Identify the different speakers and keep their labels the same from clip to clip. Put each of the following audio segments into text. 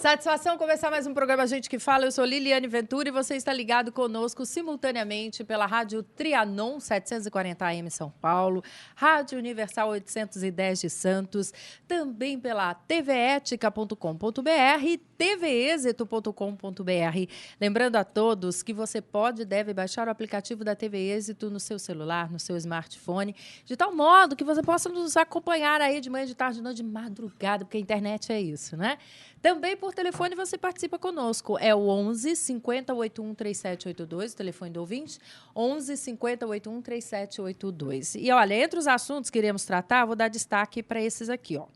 Speaker 1: Satisfação começar mais um programa Gente que Fala. Eu sou Liliane Ventura e você está ligado conosco simultaneamente pela Rádio Trianon 740 AM São Paulo, Rádio Universal 810 de Santos, também pela tvetica.com.br e tvexito.com.br. Lembrando a todos que você pode e deve baixar o aplicativo da TV Êxito no seu celular, no seu smartphone, de tal modo que você possa nos acompanhar aí de manhã, de tarde, de noite, de madrugada, porque a internet é isso, né? Também por telefone você participa conosco. É o 11 50 81 3782, o telefone do ouvinte, 11 50 81 3782. E olha, entre os assuntos que iremos tratar, vou dar destaque para esses aqui, ó.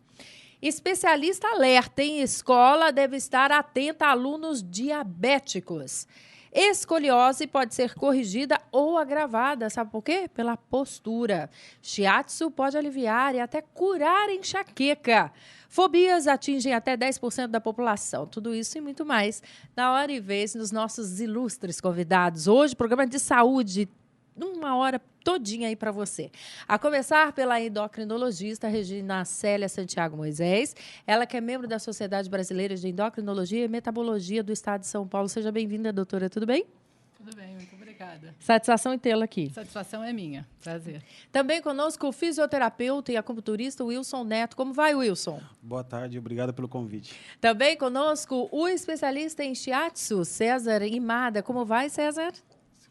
Speaker 1: Especialista alerta em escola deve estar atenta a alunos diabéticos. Escoliose pode ser corrigida ou agravada, sabe por quê? Pela postura. Shiatsu pode aliviar e até curar enxaqueca. Fobias atingem até 10% da população. Tudo isso e muito mais na hora e vez nos nossos ilustres convidados. Hoje, programa de saúde, uma hora todinha aí para você. A começar pela endocrinologista Regina Célia Santiago Moisés, ela que é membro da Sociedade Brasileira de Endocrinologia e Metabologia do Estado de São Paulo. Seja bem-vinda, doutora. Tudo bem?
Speaker 2: Tudo bem, muito obrigada.
Speaker 1: Satisfação em tê-la aqui.
Speaker 2: Satisfação é minha. Prazer.
Speaker 1: Também conosco o fisioterapeuta e acupunturista Wilson Neto. Como vai, Wilson?
Speaker 3: Boa tarde, obrigado pelo convite.
Speaker 1: Também conosco o especialista em shiatsu, César Imada. Como vai, César?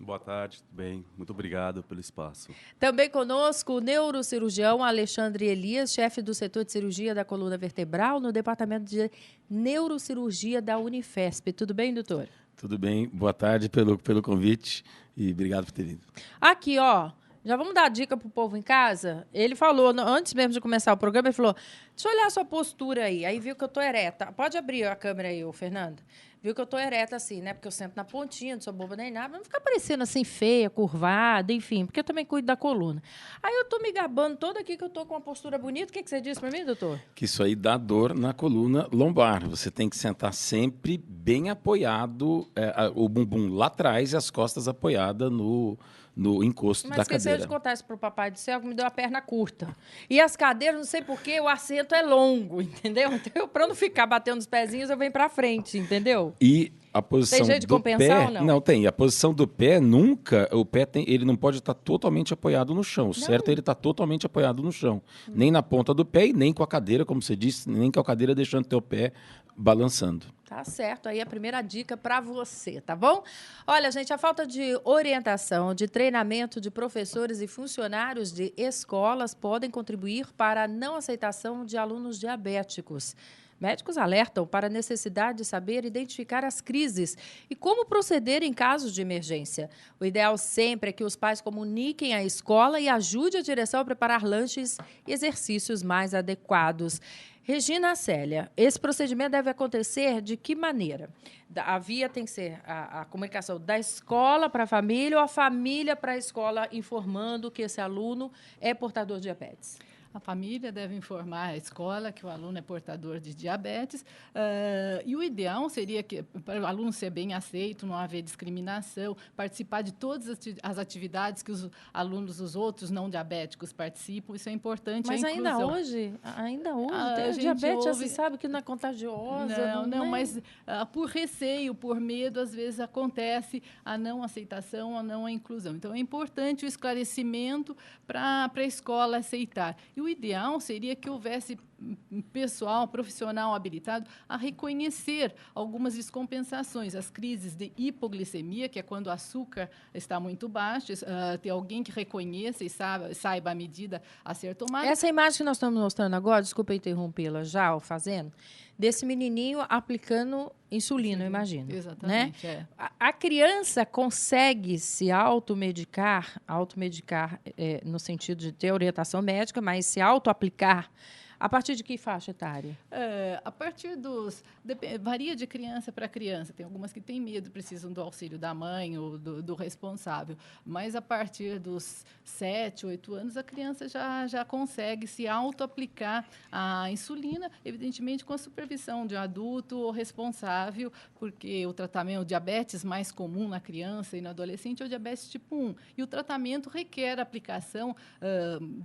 Speaker 4: Boa tarde, tudo bem? Muito obrigado pelo espaço.
Speaker 1: Também conosco o neurocirurgião Alexandre Elias, chefe do setor de cirurgia da coluna vertebral no Departamento de Neurocirurgia da Unifesp. Tudo bem, doutor?
Speaker 5: Tudo bem. Boa tarde pelo convite e obrigado por ter vindo.
Speaker 1: Aqui, ó. Já vamos dar dica pro povo em casa? Ele falou, antes mesmo de começar o programa, ele falou, deixa eu olhar a sua postura aí. Aí viu que eu tô ereta. Pode abrir a câmera aí, ô Fernando? Viu que eu tô ereta assim, né? Porque eu sento na pontinha, não sou boba nem nada. Não ficar parecendo assim feia, curvada, enfim. Porque eu também cuido da coluna. Aí eu tô me gabando toda aqui que eu tô com uma postura bonita. O que você disse para mim, doutor?
Speaker 5: Que isso aí dá dor na coluna lombar. Você tem que sentar sempre bem apoiado, o bumbum lá atrás e as costas apoiadas no encosto da cadeira.
Speaker 1: Mas esqueceu de contar isso pro papai do céu, que me deu a perna curta. E as cadeiras, não sei porquê, o assento é longo, entendeu? Então, para não ficar batendo os pezinhos, eu venho para frente, entendeu?
Speaker 5: E a posição
Speaker 1: tem jeito de
Speaker 5: do
Speaker 1: compensar
Speaker 5: pé,
Speaker 1: ou não?
Speaker 5: Não tem. A posição do pé, nunca, o pé ele não pode estar totalmente apoiado no chão. O certo é ele estar totalmente apoiado no chão. Nem na ponta do pé e nem com a cadeira, como você disse, nem com a cadeira deixando teu pé balançando.
Speaker 1: Tá certo, aí a primeira dica para você, tá bom? Olha, gente, a falta de orientação, de treinamento de professores e funcionários de escolas podem contribuir para a não aceitação de alunos diabéticos. Médicos alertam para a necessidade de saber identificar as crises e como proceder em casos de emergência. O ideal sempre é que os pais comuniquem à escola e ajude a direção a preparar lanches e exercícios mais adequados. Regina Célia, esse procedimento deve acontecer de que maneira? A via tem que ser a comunicação da escola para a família ou a família para a escola informando que esse aluno é portador de diabetes?
Speaker 2: A família deve informar a escola que o aluno é portador de diabetes e o ideal seria que, para o aluno ser bem aceito, não haver discriminação, participar de todas as atividades que os alunos, os outros não diabéticos participam. Isso é importante.
Speaker 1: Mas
Speaker 2: a inclusão.
Speaker 1: ainda hoje, tem diabetes, já se sabe que não é contagiosa.
Speaker 2: Mas por receio, por medo, às vezes acontece a não aceitação, a não inclusão. Então, é importante o esclarecimento para a escola aceitar. E o ideal seria que houvesse pessoal, profissional habilitado a reconhecer algumas descompensações, as crises de hipoglicemia, que é quando o açúcar está muito baixo, ter alguém que reconheça e saiba a medida a ser tomada.
Speaker 1: Essa imagem que nós estamos mostrando agora, desculpa interrompê-la já, fazendo, desse menininho aplicando insulina, eu imagino.
Speaker 2: Exatamente.
Speaker 1: Né? A criança consegue se automedicar no sentido de ter orientação médica, mas se auto-aplicar a partir de que faixa etária?
Speaker 2: A partir varia de criança para criança. Tem algumas que têm medo, precisam do auxílio da mãe ou do responsável. Mas, a partir dos 7, 8 anos, a criança já consegue se auto-aplicar a insulina, evidentemente com a supervisão de um adulto ou responsável, porque o tratamento, o diabetes mais comum na criança e no adolescente é o diabetes tipo 1. E o tratamento requer a aplicação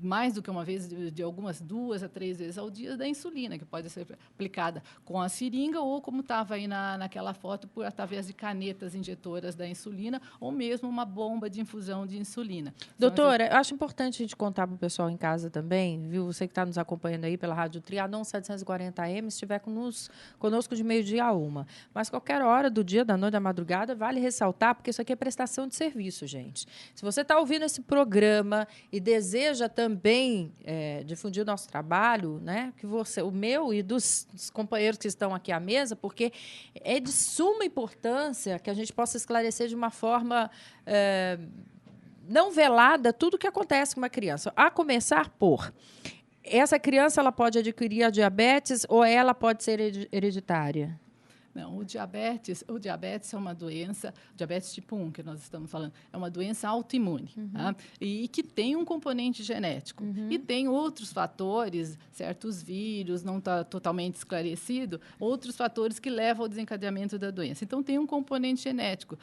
Speaker 2: mais do que uma vez, de algumas 2 a 3 vezes ao dia da insulina, que pode ser aplicada com a seringa ou, como estava aí naquela foto, através de canetas injetoras da insulina ou mesmo uma bomba de infusão de insulina.
Speaker 1: Doutora, eu acho importante a gente contar para o pessoal em casa também, viu? Você que está nos acompanhando aí pela Rádio Trianon 740M, se estiver conosco de meio-dia a 1. Mas qualquer hora do dia, da noite, da madrugada, vale ressaltar, porque isso aqui é prestação de serviço, gente. Se você está ouvindo esse programa e deseja também difundir o nosso trabalho, né? Que o meu e dos companheiros que estão aqui à mesa, porque é de suma importância que a gente possa esclarecer de uma forma não velada tudo o que acontece com uma criança. A começar por essa criança ela pode adquirir a diabetes ou ela pode ser hereditária?
Speaker 2: Não, o diabetes é uma doença, diabetes tipo 1, que nós estamos falando, é uma doença autoimune, tá? E que tem um componente genético. E tem outros fatores, certos vírus, não está totalmente esclarecido, outros fatores que levam ao desencadeamento da doença. Então, tem um componente genético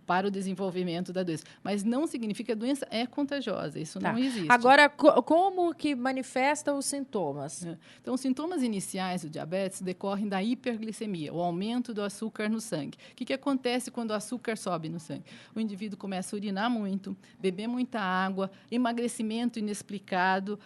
Speaker 2: para o desenvolvimento da doença. Mas não significa que a doença é contagiosa, isso não existe.
Speaker 1: Agora, como que manifesta os sintomas?
Speaker 2: Então, os sintomas iniciais do diabetes decorrem da hiperglicemia, o aumento do açúcar no sangue. O que acontece quando o açúcar sobe no sangue? O indivíduo começa a urinar muito, beber muita água, emagrecimento inexplicado,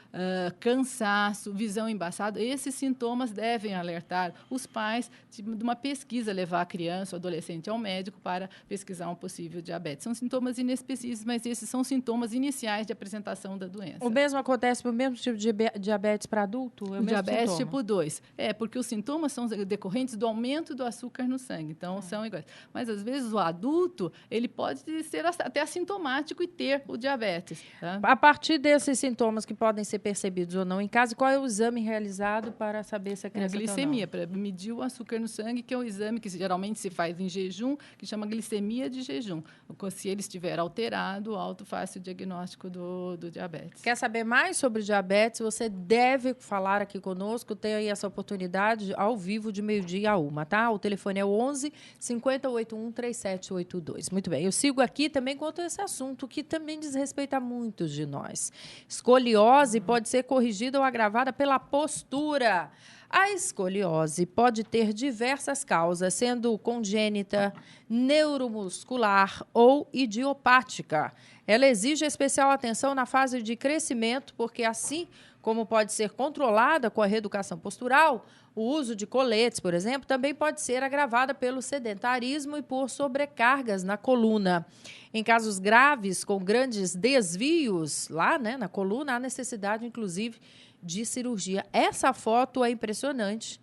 Speaker 2: cansaço, visão embaçada. Esses sintomas devem alertar os pais de uma pesquisa, levar a criança ou adolescente ao médico para pesquisar um possível diabetes. São sintomas inespecíficos, mas esses são sintomas iniciais de apresentação da doença.
Speaker 1: O mesmo acontece para o mesmo tipo de diabetes para adulto?
Speaker 2: O diabetes tipo 2. Porque os sintomas são decorrentes do aumento do açúcar no sangue, então são iguais. Mas, às vezes, o adulto ele pode ser até assintomático e ter o diabetes. Tá?
Speaker 1: A partir desses sintomas que podem ser percebidos ou não em casa, qual é o exame realizado para saber se a criança está ou não?
Speaker 2: A glicemia, para medir o açúcar no sangue, que é um exame que geralmente se faz em jejum, que chama glicemia de jejum. Se ele estiver alterado, alto, faz o diagnóstico do diabetes.
Speaker 1: Quer saber mais sobre diabetes? Você deve falar aqui conosco, tem aí essa oportunidade ao vivo de meio-dia a 1, tá? O telefone é o 11 5081 3782. Muito bem, eu sigo aqui também quanto a esse assunto, que também diz respeito a muitos de nós. Escoliose pode ser corrigida ou agravada pela postura. A escoliose pode ter diversas causas, sendo congênita, neuromuscular ou idiopática. Ela exige especial atenção na fase de crescimento, porque assim como pode ser controlada com a reeducação postural, o uso de coletes, por exemplo, também pode ser agravada pelo sedentarismo e por sobrecargas na coluna. Em casos graves, com grandes desvios lá, né, na coluna, há necessidade, inclusive, de cirurgia. Essa foto é impressionante,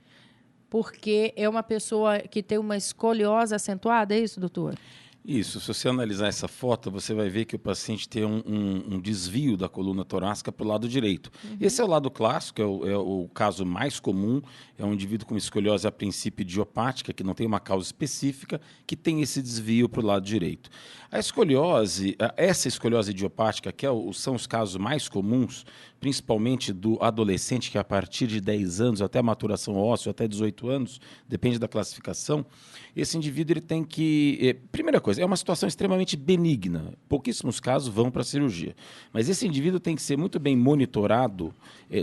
Speaker 1: porque é uma pessoa que tem uma escoliose acentuada, é isso, doutor?
Speaker 5: Isso, se você analisar essa foto, você vai ver que o paciente tem um desvio da coluna torácica para o lado direito. Esse é o lado clássico, é o caso mais comum, é um indivíduo com escoliose a princípio idiopática, que não tem uma causa específica, que tem esse desvio para o lado direito. A escoliose, essa escoliose idiopática, que são os casos mais comuns, principalmente do adolescente, que a partir de 10 anos, até a maturação óssea, até 18 anos, depende da classificação, esse indivíduo ele tem que... primeira coisa, é uma situação extremamente benigna. Pouquíssimos casos vão para a cirurgia. Mas esse indivíduo tem que ser muito bem monitorado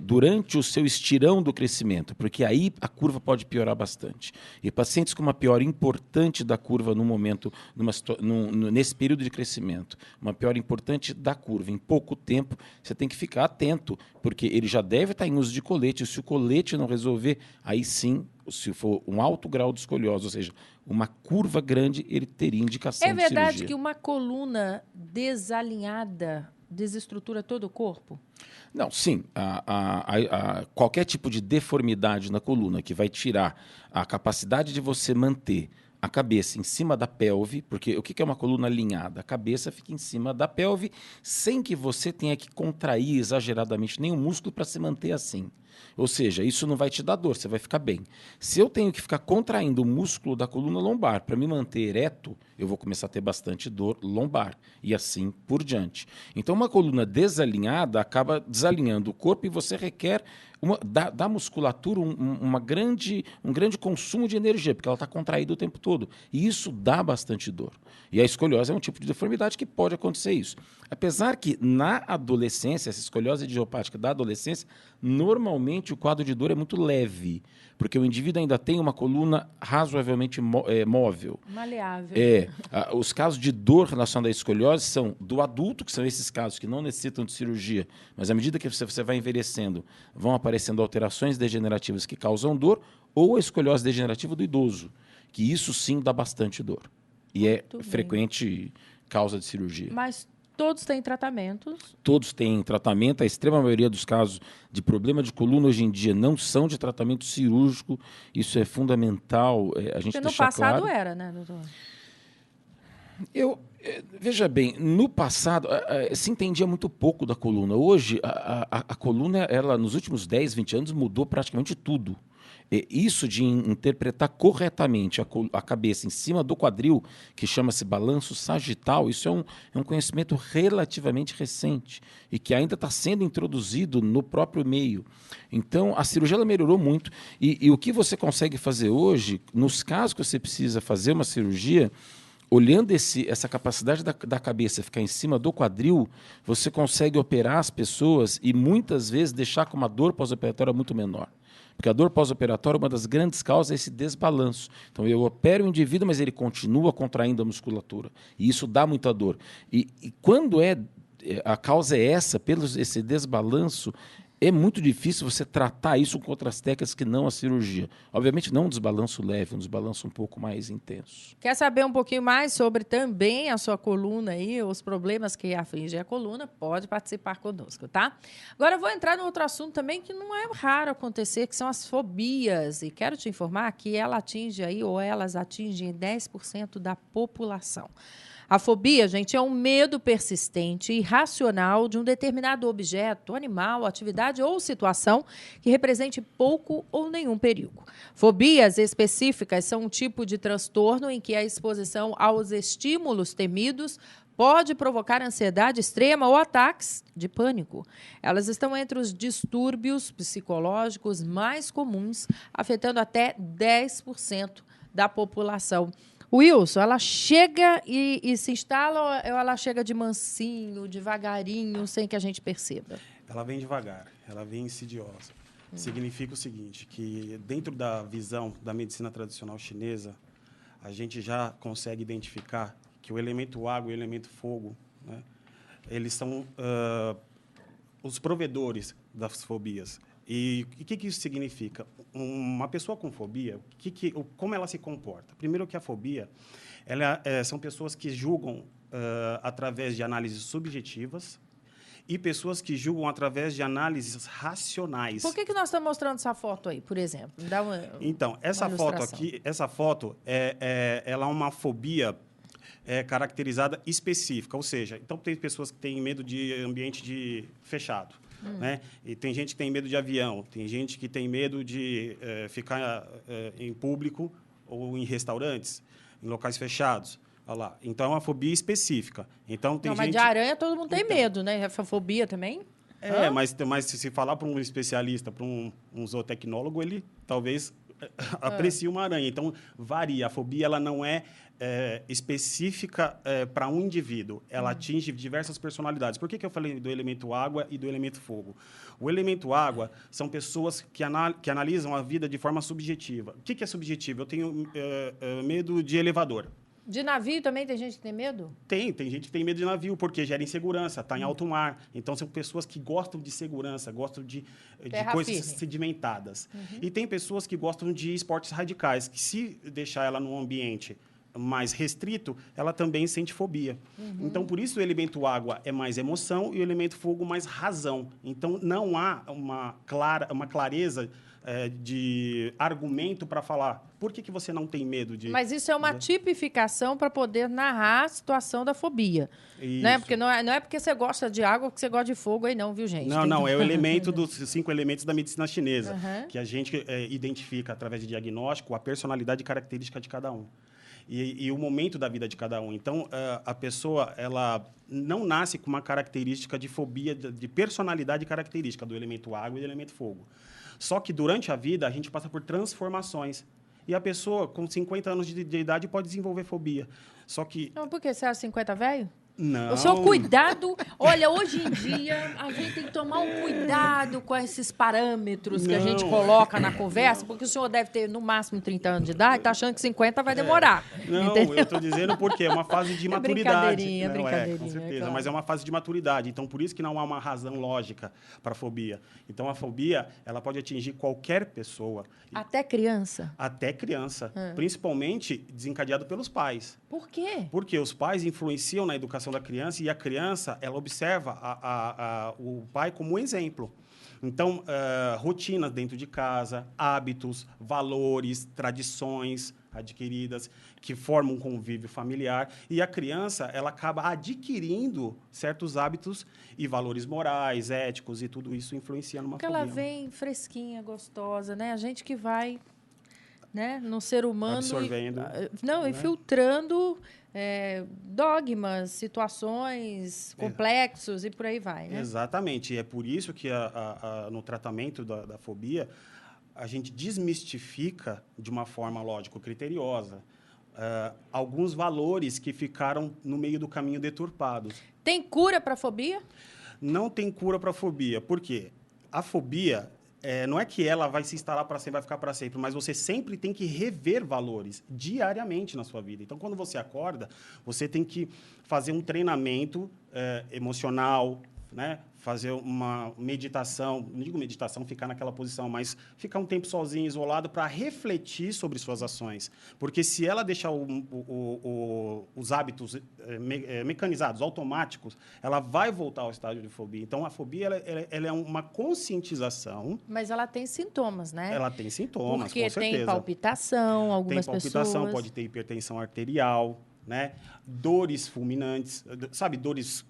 Speaker 5: durante o seu estirão do crescimento, porque aí a curva pode piorar bastante. E pacientes com uma piora importante da curva no momento, nesse período de crescimento, uma piora importante da curva, em pouco tempo, você tem que ficar atento, porque ele já deve estar em uso de colete. Se o colete não resolver, aí sim, se for um alto grau de escoliose, ou seja, uma curva grande, ele teria indicação de cirurgia.
Speaker 1: É verdade que uma coluna desalinhada desestrutura todo o corpo?
Speaker 5: Não, sim. Qualquer tipo de deformidade na coluna que vai tirar a capacidade de você manter a cabeça em cima da pelve, porque o que é uma coluna alinhada? A cabeça fica em cima da pelve sem que você tenha que contrair exageradamente nenhum músculo para se manter assim. Ou seja, isso não vai te dar dor, você vai ficar bem. Se eu tenho que ficar contraindo o músculo da coluna lombar para me manter ereto, eu vou começar a ter bastante dor lombar e assim por diante. Então, uma coluna desalinhada acaba desalinhando o corpo e você requer dá à musculatura um grande consumo de energia, porque ela está contraída o tempo todo. E isso dá bastante dor. E a escoliose é um tipo de deformidade que pode acontecer isso. Apesar que, na adolescência, essa escoliose idiopática da adolescência, normalmente o quadro de dor é muito leve, porque o indivíduo ainda tem uma coluna razoavelmente móvel.
Speaker 1: Maleável.
Speaker 5: Os casos de dor relacionada à escoliose são do adulto, que são esses casos que não necessitam de cirurgia, mas à medida que você vai envelhecendo, vão aparecendo alterações degenerativas que causam dor, ou a escoliose degenerativa do idoso, que isso sim dá bastante dor. E
Speaker 1: Muito bem.
Speaker 5: frequente causa de cirurgia.
Speaker 1: Mas todos têm tratamentos.
Speaker 5: Todos têm tratamento. A extrema maioria dos casos de problema de coluna hoje em dia não são de tratamento cirúrgico. Isso é fundamental a gente
Speaker 1: Porque
Speaker 5: deixar
Speaker 1: no passado
Speaker 5: claro.
Speaker 1: era, né, doutor?
Speaker 5: Veja bem, no passado se entendia muito pouco da coluna. Hoje, a coluna, ela, nos últimos 10, 20 anos, mudou praticamente tudo. Isso de interpretar corretamente a cabeça em cima do quadril, que chama-se balanço sagital, isso é um conhecimento relativamente recente e que ainda está sendo introduzido no próprio meio. Então, a cirurgia ela melhorou muito. E o que você consegue fazer hoje, nos casos que você precisa fazer uma cirurgia, olhando essa capacidade da cabeça ficar em cima do quadril, você consegue operar as pessoas e muitas vezes deixar com uma dor pós-operatória muito menor. Porque a dor pós-operatória, uma das grandes causas é esse desbalanço. Então, eu opero o indivíduo, mas ele continua contraindo a musculatura. E isso dá muita dor. E quando a causa é essa, esse desbalanço, é muito difícil você tratar isso com outras técnicas que não a cirurgia. Obviamente, não um desbalanço leve, um desbalanço um pouco mais intenso.
Speaker 1: Quer saber um pouquinho mais sobre também a sua coluna aí, os problemas que afligem a coluna? Pode participar conosco, tá? Agora eu vou entrar no outro assunto também que não é raro acontecer, que são as fobias. E quero te informar que elas atingem 10% da população. A fobia, gente, é um medo persistente e irracional de um determinado objeto, animal, atividade ou situação que represente pouco ou nenhum perigo. Fobias específicas são um tipo de transtorno em que a exposição aos estímulos temidos pode provocar ansiedade extrema ou ataques de pânico. Elas estão entre os distúrbios psicológicos mais comuns, afetando até 10% da população. Wilson, ela chega e se instala ou ela chega de mansinho, devagarinho, sem que a gente perceba?
Speaker 3: Ela vem devagar, ela vem insidiosa. Significa o seguinte, que dentro da visão da medicina tradicional chinesa, a gente já consegue identificar que o elemento água e o elemento fogo, né, eles são os provedores das fobias. E o que isso significa? Uma pessoa com fobia, como ela se comporta? Primeiro que a fobia, são pessoas que julgam através de análises subjetivas e pessoas que julgam através de análises racionais.
Speaker 1: Por que nós estamos mostrando essa foto aí, por exemplo?
Speaker 3: Então, essa foto aqui, ela é uma fobia caracterizada específica, ou seja, então tem pessoas que têm medo de ambiente fechado. Né? E tem gente que tem medo de avião, tem gente que tem medo de ficar em público ou em restaurantes, em locais fechados. Olha lá. Então, é uma fobia específica. Então,
Speaker 1: mas de aranha todo mundo tem medo, né? Essa fobia também?
Speaker 3: Mas se falar para um especialista, para um zootecnólogo, ele talvez aprecie uma aranha. Então, varia. A fobia ela não é específica para um indivíduo. Ela atinge diversas personalidades. Por que eu falei do elemento água e do elemento fogo? O elemento água são pessoas que analisam a vida de forma subjetiva. O que é subjetivo? Eu tenho medo de elevador.
Speaker 1: De navio também tem gente que tem medo?
Speaker 3: Tem gente que tem medo de navio, porque gera insegurança, está em alto mar. Então, são pessoas que gostam de segurança, gostam de coisas sedimentadas. E tem pessoas que gostam de esportes radicais, que se deixar ela num ambiente mais restrito, ela também sente fobia. Então, por isso, o elemento água é mais emoção e o elemento fogo mais razão. Então, não há uma clareza de argumento para falar por que você não tem medo de...
Speaker 1: Mas isso é uma tipificação para poder narrar a situação da fobia. Né? Porque não é porque você gosta de água que você gosta de fogo aí não, viu, gente?
Speaker 3: Não, é o elemento dos 5 elementos da medicina chinesa, que a gente identifica através de diagnóstico a personalidade e característica de cada um. e o momento da vida de cada um. Então, a pessoa ela não nasce com uma característica de fobia, de personalidade característica do elemento água e do elemento fogo. Só que durante a vida a gente passa por transformações. E a pessoa com 50 anos de idade pode desenvolver fobia. Só que...
Speaker 1: Não, por que você acha 50 velho?
Speaker 3: Não.
Speaker 1: O senhor cuidado... Olha, hoje em dia, a gente tem que tomar um cuidado com esses parâmetros que a gente coloca na conversa, porque o senhor deve ter, no máximo, 30 anos de idade, tá achando que 50 vai demorar.
Speaker 3: Não,
Speaker 1: entendeu?
Speaker 3: eu estou dizendo porque é uma fase de maturidade.
Speaker 1: Brincadeirinha,
Speaker 3: Não,
Speaker 1: brincadeirinha,
Speaker 3: com certeza,
Speaker 1: claro.
Speaker 3: mas é uma fase de maturidade. Então, por isso que não há uma razão lógica para a fobia. Então, a fobia, ela pode atingir qualquer pessoa.
Speaker 1: Até criança.
Speaker 3: Até criança. Principalmente desencadeado pelos pais.
Speaker 1: Por quê?
Speaker 3: Porque os pais influenciam na educação da criança e a criança, ela observa o pai como um exemplo. Então, rotinas dentro de casa, hábitos, valores, tradições adquiridas que formam um convívio familiar. E a criança, ela acaba adquirindo certos hábitos e valores morais, éticos, e tudo isso influencia numa
Speaker 1: Porque
Speaker 3: fobia.
Speaker 1: ela vem fresquinha, gostosa, né? A gente que vai, né, no ser humano...
Speaker 3: Absorvendo,
Speaker 1: e filtrando dogmas, situações complexos e por aí vai, né?
Speaker 3: Exatamente. E é por isso que no tratamento da fobia, a gente desmistifica de uma forma lógico-criteriosa alguns valores que ficaram no meio do caminho deturpados.
Speaker 1: Tem cura para fobia?
Speaker 3: Não tem cura para a fobia. Por quê? A fobia não é que ela vai se instalar para sempre, vai ficar para sempre, mas você sempre tem que rever valores diariamente na sua vida. Então, quando você acorda, você tem que fazer um treinamento emocional, né? Fazer uma meditação, não digo meditação, ficar naquela posição, mas ficar um tempo sozinho, isolado, para refletir sobre suas ações. Porque se ela deixar os hábitos mecanizados, automáticos, ela vai voltar ao estágio de fobia. Então, a fobia ela é uma conscientização.
Speaker 1: Mas ela tem sintomas, né?
Speaker 3: Ela tem sintomas,
Speaker 1: porque
Speaker 3: com certeza.
Speaker 1: tem palpitação, algumas
Speaker 3: tem palpitação,
Speaker 1: pessoas...
Speaker 3: pode ter hipertensão arterial, né? Dores fulminantes, sabe, dores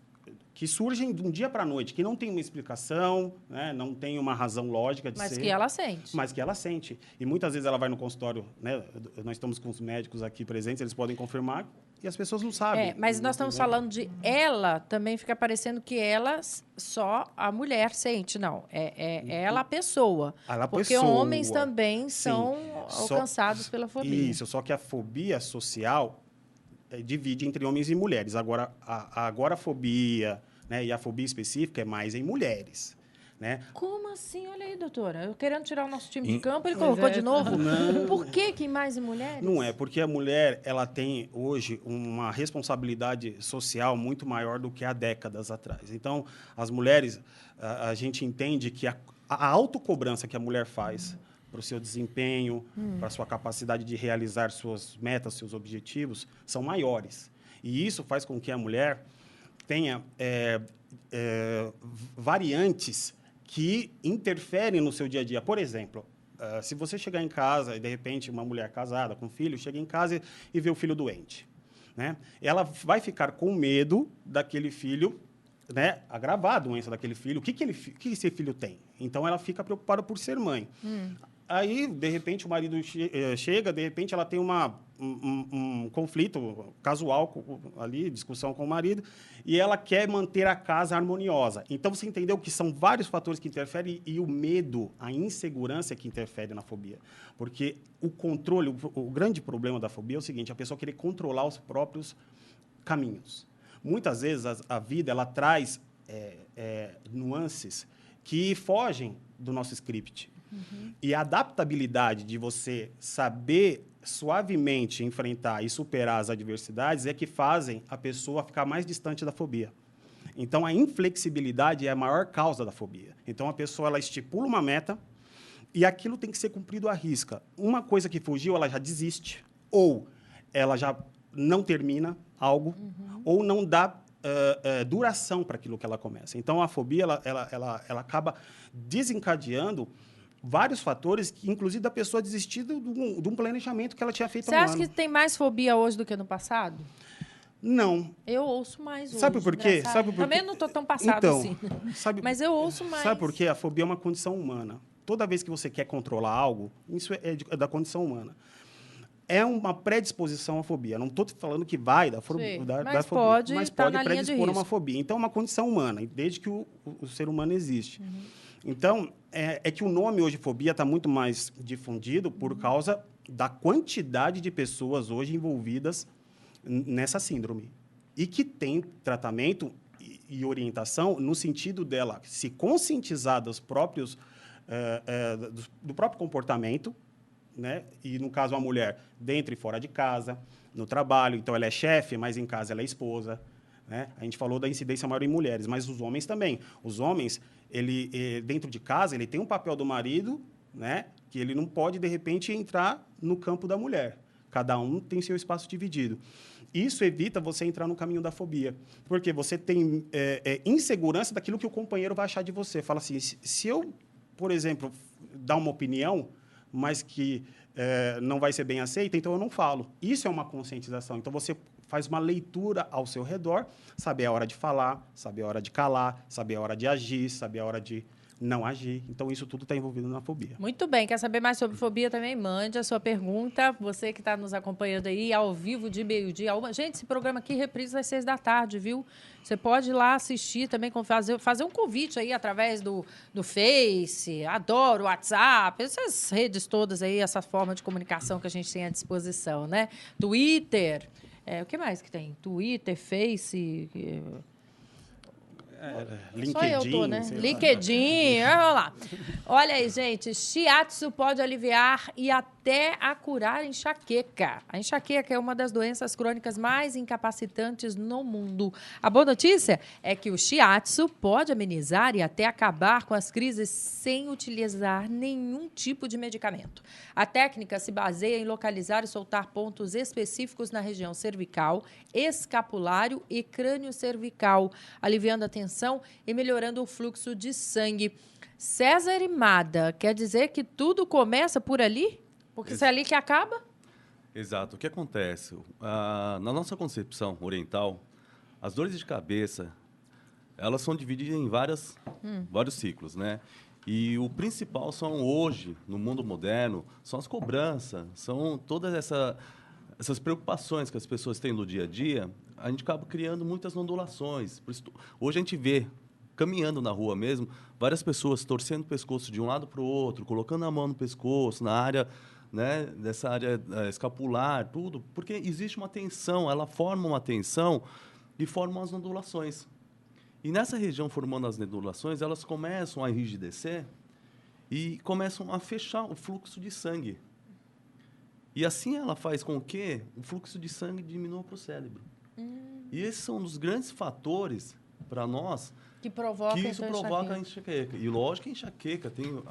Speaker 3: que surgem de um dia para a noite, que não tem uma explicação, né? Não tem uma razão lógica de ser.
Speaker 1: Mas que ela sente.
Speaker 3: Mas que ela sente. E muitas vezes ela vai no consultório, né? Nós estamos com os médicos aqui presentes, eles podem confirmar, e as pessoas não sabem.
Speaker 1: Mas nós estamos falando de ela, também fica parecendo que ela, só a mulher sente. Não, ela a pessoa.
Speaker 3: Ela
Speaker 1: porque
Speaker 3: pessoa.
Speaker 1: Homens também
Speaker 3: Sim.
Speaker 1: são alcançados pela fobia.
Speaker 3: Isso, só que a fobia social divide entre homens e mulheres. Agora, a agorafobia, né, e a fobia específica é mais em mulheres, né?
Speaker 1: Como assim? Olha aí, doutora. Eu querendo tirar o nosso time de campo, ele colocou de novo.
Speaker 3: Não.
Speaker 1: Por que mais em mulheres?
Speaker 3: Não é, porque a mulher ela tem hoje uma responsabilidade social muito maior do que há décadas atrás. Então, as mulheres, a gente entende que a autocobrança que a mulher faz para o seu desempenho, para a sua capacidade de realizar suas metas, seus objetivos, são maiores. E isso faz com que a mulher tenha variantes que interferem no seu dia a dia. Por exemplo, se você chegar em casa e, de repente, uma mulher casada com filho, chega em casa e vê o filho doente, né? Ela vai ficar com medo daquele filho, né, agravar a doença daquele filho. O que esse filho tem? Então, ela fica preocupada por ser mãe. Aí, de repente, o marido chega, de repente, ela tem um conflito casual ali, discussão com o marido, e ela quer manter a casa harmoniosa. Então, você entendeu que são vários fatores que interferem e o medo, a insegurança é que interfere na fobia. Porque o controle, o grande problema da fobia é o seguinte, a pessoa querer controlar os próprios caminhos. Muitas vezes, a vida ela traz nuances que fogem do nosso script. E a adaptabilidade de você saber suavemente enfrentar e superar as adversidades é que fazem a pessoa ficar mais distante da fobia. Então, a inflexibilidade é a maior causa da fobia. Então, a pessoa ela estipula uma meta e aquilo tem que ser cumprido à risca. Uma coisa que fugiu, ela já desiste, ou ela já não termina algo, ou não dá duração para aquilo que ela começa. Então, a fobia ela acaba desencadeando vários fatores, que, inclusive, da pessoa desistir de um planejamento que ela tinha feito há um ano.
Speaker 1: Você acha que tem mais fobia hoje do que no passado?
Speaker 3: Não.
Speaker 1: Eu ouço mais hoje.
Speaker 3: Sabe por quê?
Speaker 1: Também não estou tão passado
Speaker 3: então,
Speaker 1: assim.
Speaker 3: Mas
Speaker 1: eu ouço mais.
Speaker 3: Sabe por quê? A fobia é uma condição humana. Toda vez que você quer controlar algo, isso é da condição humana. é uma predisposição à fobia. Não estou falando que vai dar,
Speaker 1: Sim,
Speaker 3: da
Speaker 1: mas
Speaker 3: fobia,
Speaker 1: pode
Speaker 3: mas
Speaker 1: estar
Speaker 3: pode
Speaker 1: na linha de
Speaker 3: predispor a uma
Speaker 1: risco.
Speaker 3: fobia. Então, é uma condição humana, desde que o ser humano existe. Então, é que o nome hoje, fobia, está muito mais difundido por causa da quantidade de pessoas hoje envolvidas nessa síndrome. E que tem tratamento e orientação no sentido dela se conscientizar dos próprios, do próprio comportamento, né? E, no caso, a mulher dentro e fora de casa, no trabalho. Então, ela é chefe, mas em casa ela é esposa. Né? A gente falou da incidência maior em mulheres, mas os homens também. Os homens, dentro de casa, ele tem um papel do marido, né? Que ele não pode, de repente, entrar no campo da mulher. Cada um tem seu espaço dividido. Isso evita você entrar no caminho da fobia, porque você tem insegurança daquilo que o companheiro vai achar de você. Fala assim, se eu, por exemplo, dar uma opinião, mas que não vai ser bem aceita, então eu não falo. Isso é uma conscientização. Então, você faz uma leitura ao seu redor, saber a hora de falar, saber a hora de calar, saber a hora de agir, saber a hora de não agir. Então, isso tudo está envolvido na fobia.
Speaker 1: Muito bem. Quer saber mais sobre fobia também? Mande a sua pergunta. Você que está nos acompanhando aí, ao vivo, de meio-dia a 1. Gente, esse programa aqui, reprise às 6 da tarde, viu? Você pode ir lá assistir também, fazer um convite aí através do Face, Adoro, WhatsApp, essas redes todas aí, essa forma de comunicação que a gente tem à disposição, né? Twitter. O que mais que tem? Twitter, Face...
Speaker 3: LinkedIn.
Speaker 1: Só eu tô, né?
Speaker 3: sei lá.
Speaker 1: LinkedIn, vamos lá. Olha aí, gente, shiatsu pode aliviar e até a curar enxaqueca. A enxaqueca é uma das doenças crônicas mais incapacitantes no mundo. A boa notícia é que o shiatsu pode amenizar e até acabar com as crises sem utilizar nenhum tipo de medicamento. A técnica se baseia em localizar e soltar pontos específicos na região cervical, escapulário e crânio cervical, aliviando a tensão e melhorando o fluxo de sangue. César Imada, quer dizer que tudo começa por ali? Porque se é ali que acaba?
Speaker 4: Exato. O que acontece? Na nossa concepção oriental, as dores de cabeça, elas são divididas em vários ciclos, né? E o principal são hoje, no mundo moderno, são as cobranças, são todas essas preocupações que as pessoas têm no dia a dia. A gente acaba criando muitas ondulações. Por isso, hoje a gente vê, caminhando na rua mesmo, várias pessoas torcendo o pescoço de um lado para o outro, colocando a mão no pescoço, na área, né, dessa área escapular, tudo, porque existe uma tensão, ela forma uma tensão e forma as ondulações. E nessa região, formando as ondulações, elas começam a enrijecer e começam a fechar o fluxo de sangue. E assim ela faz com que o fluxo de sangue diminua para o cérebro. E esses são um dos grandes fatores para nós
Speaker 1: que isso
Speaker 4: provoca a enxaqueca. E lógico que a enxaqueca tem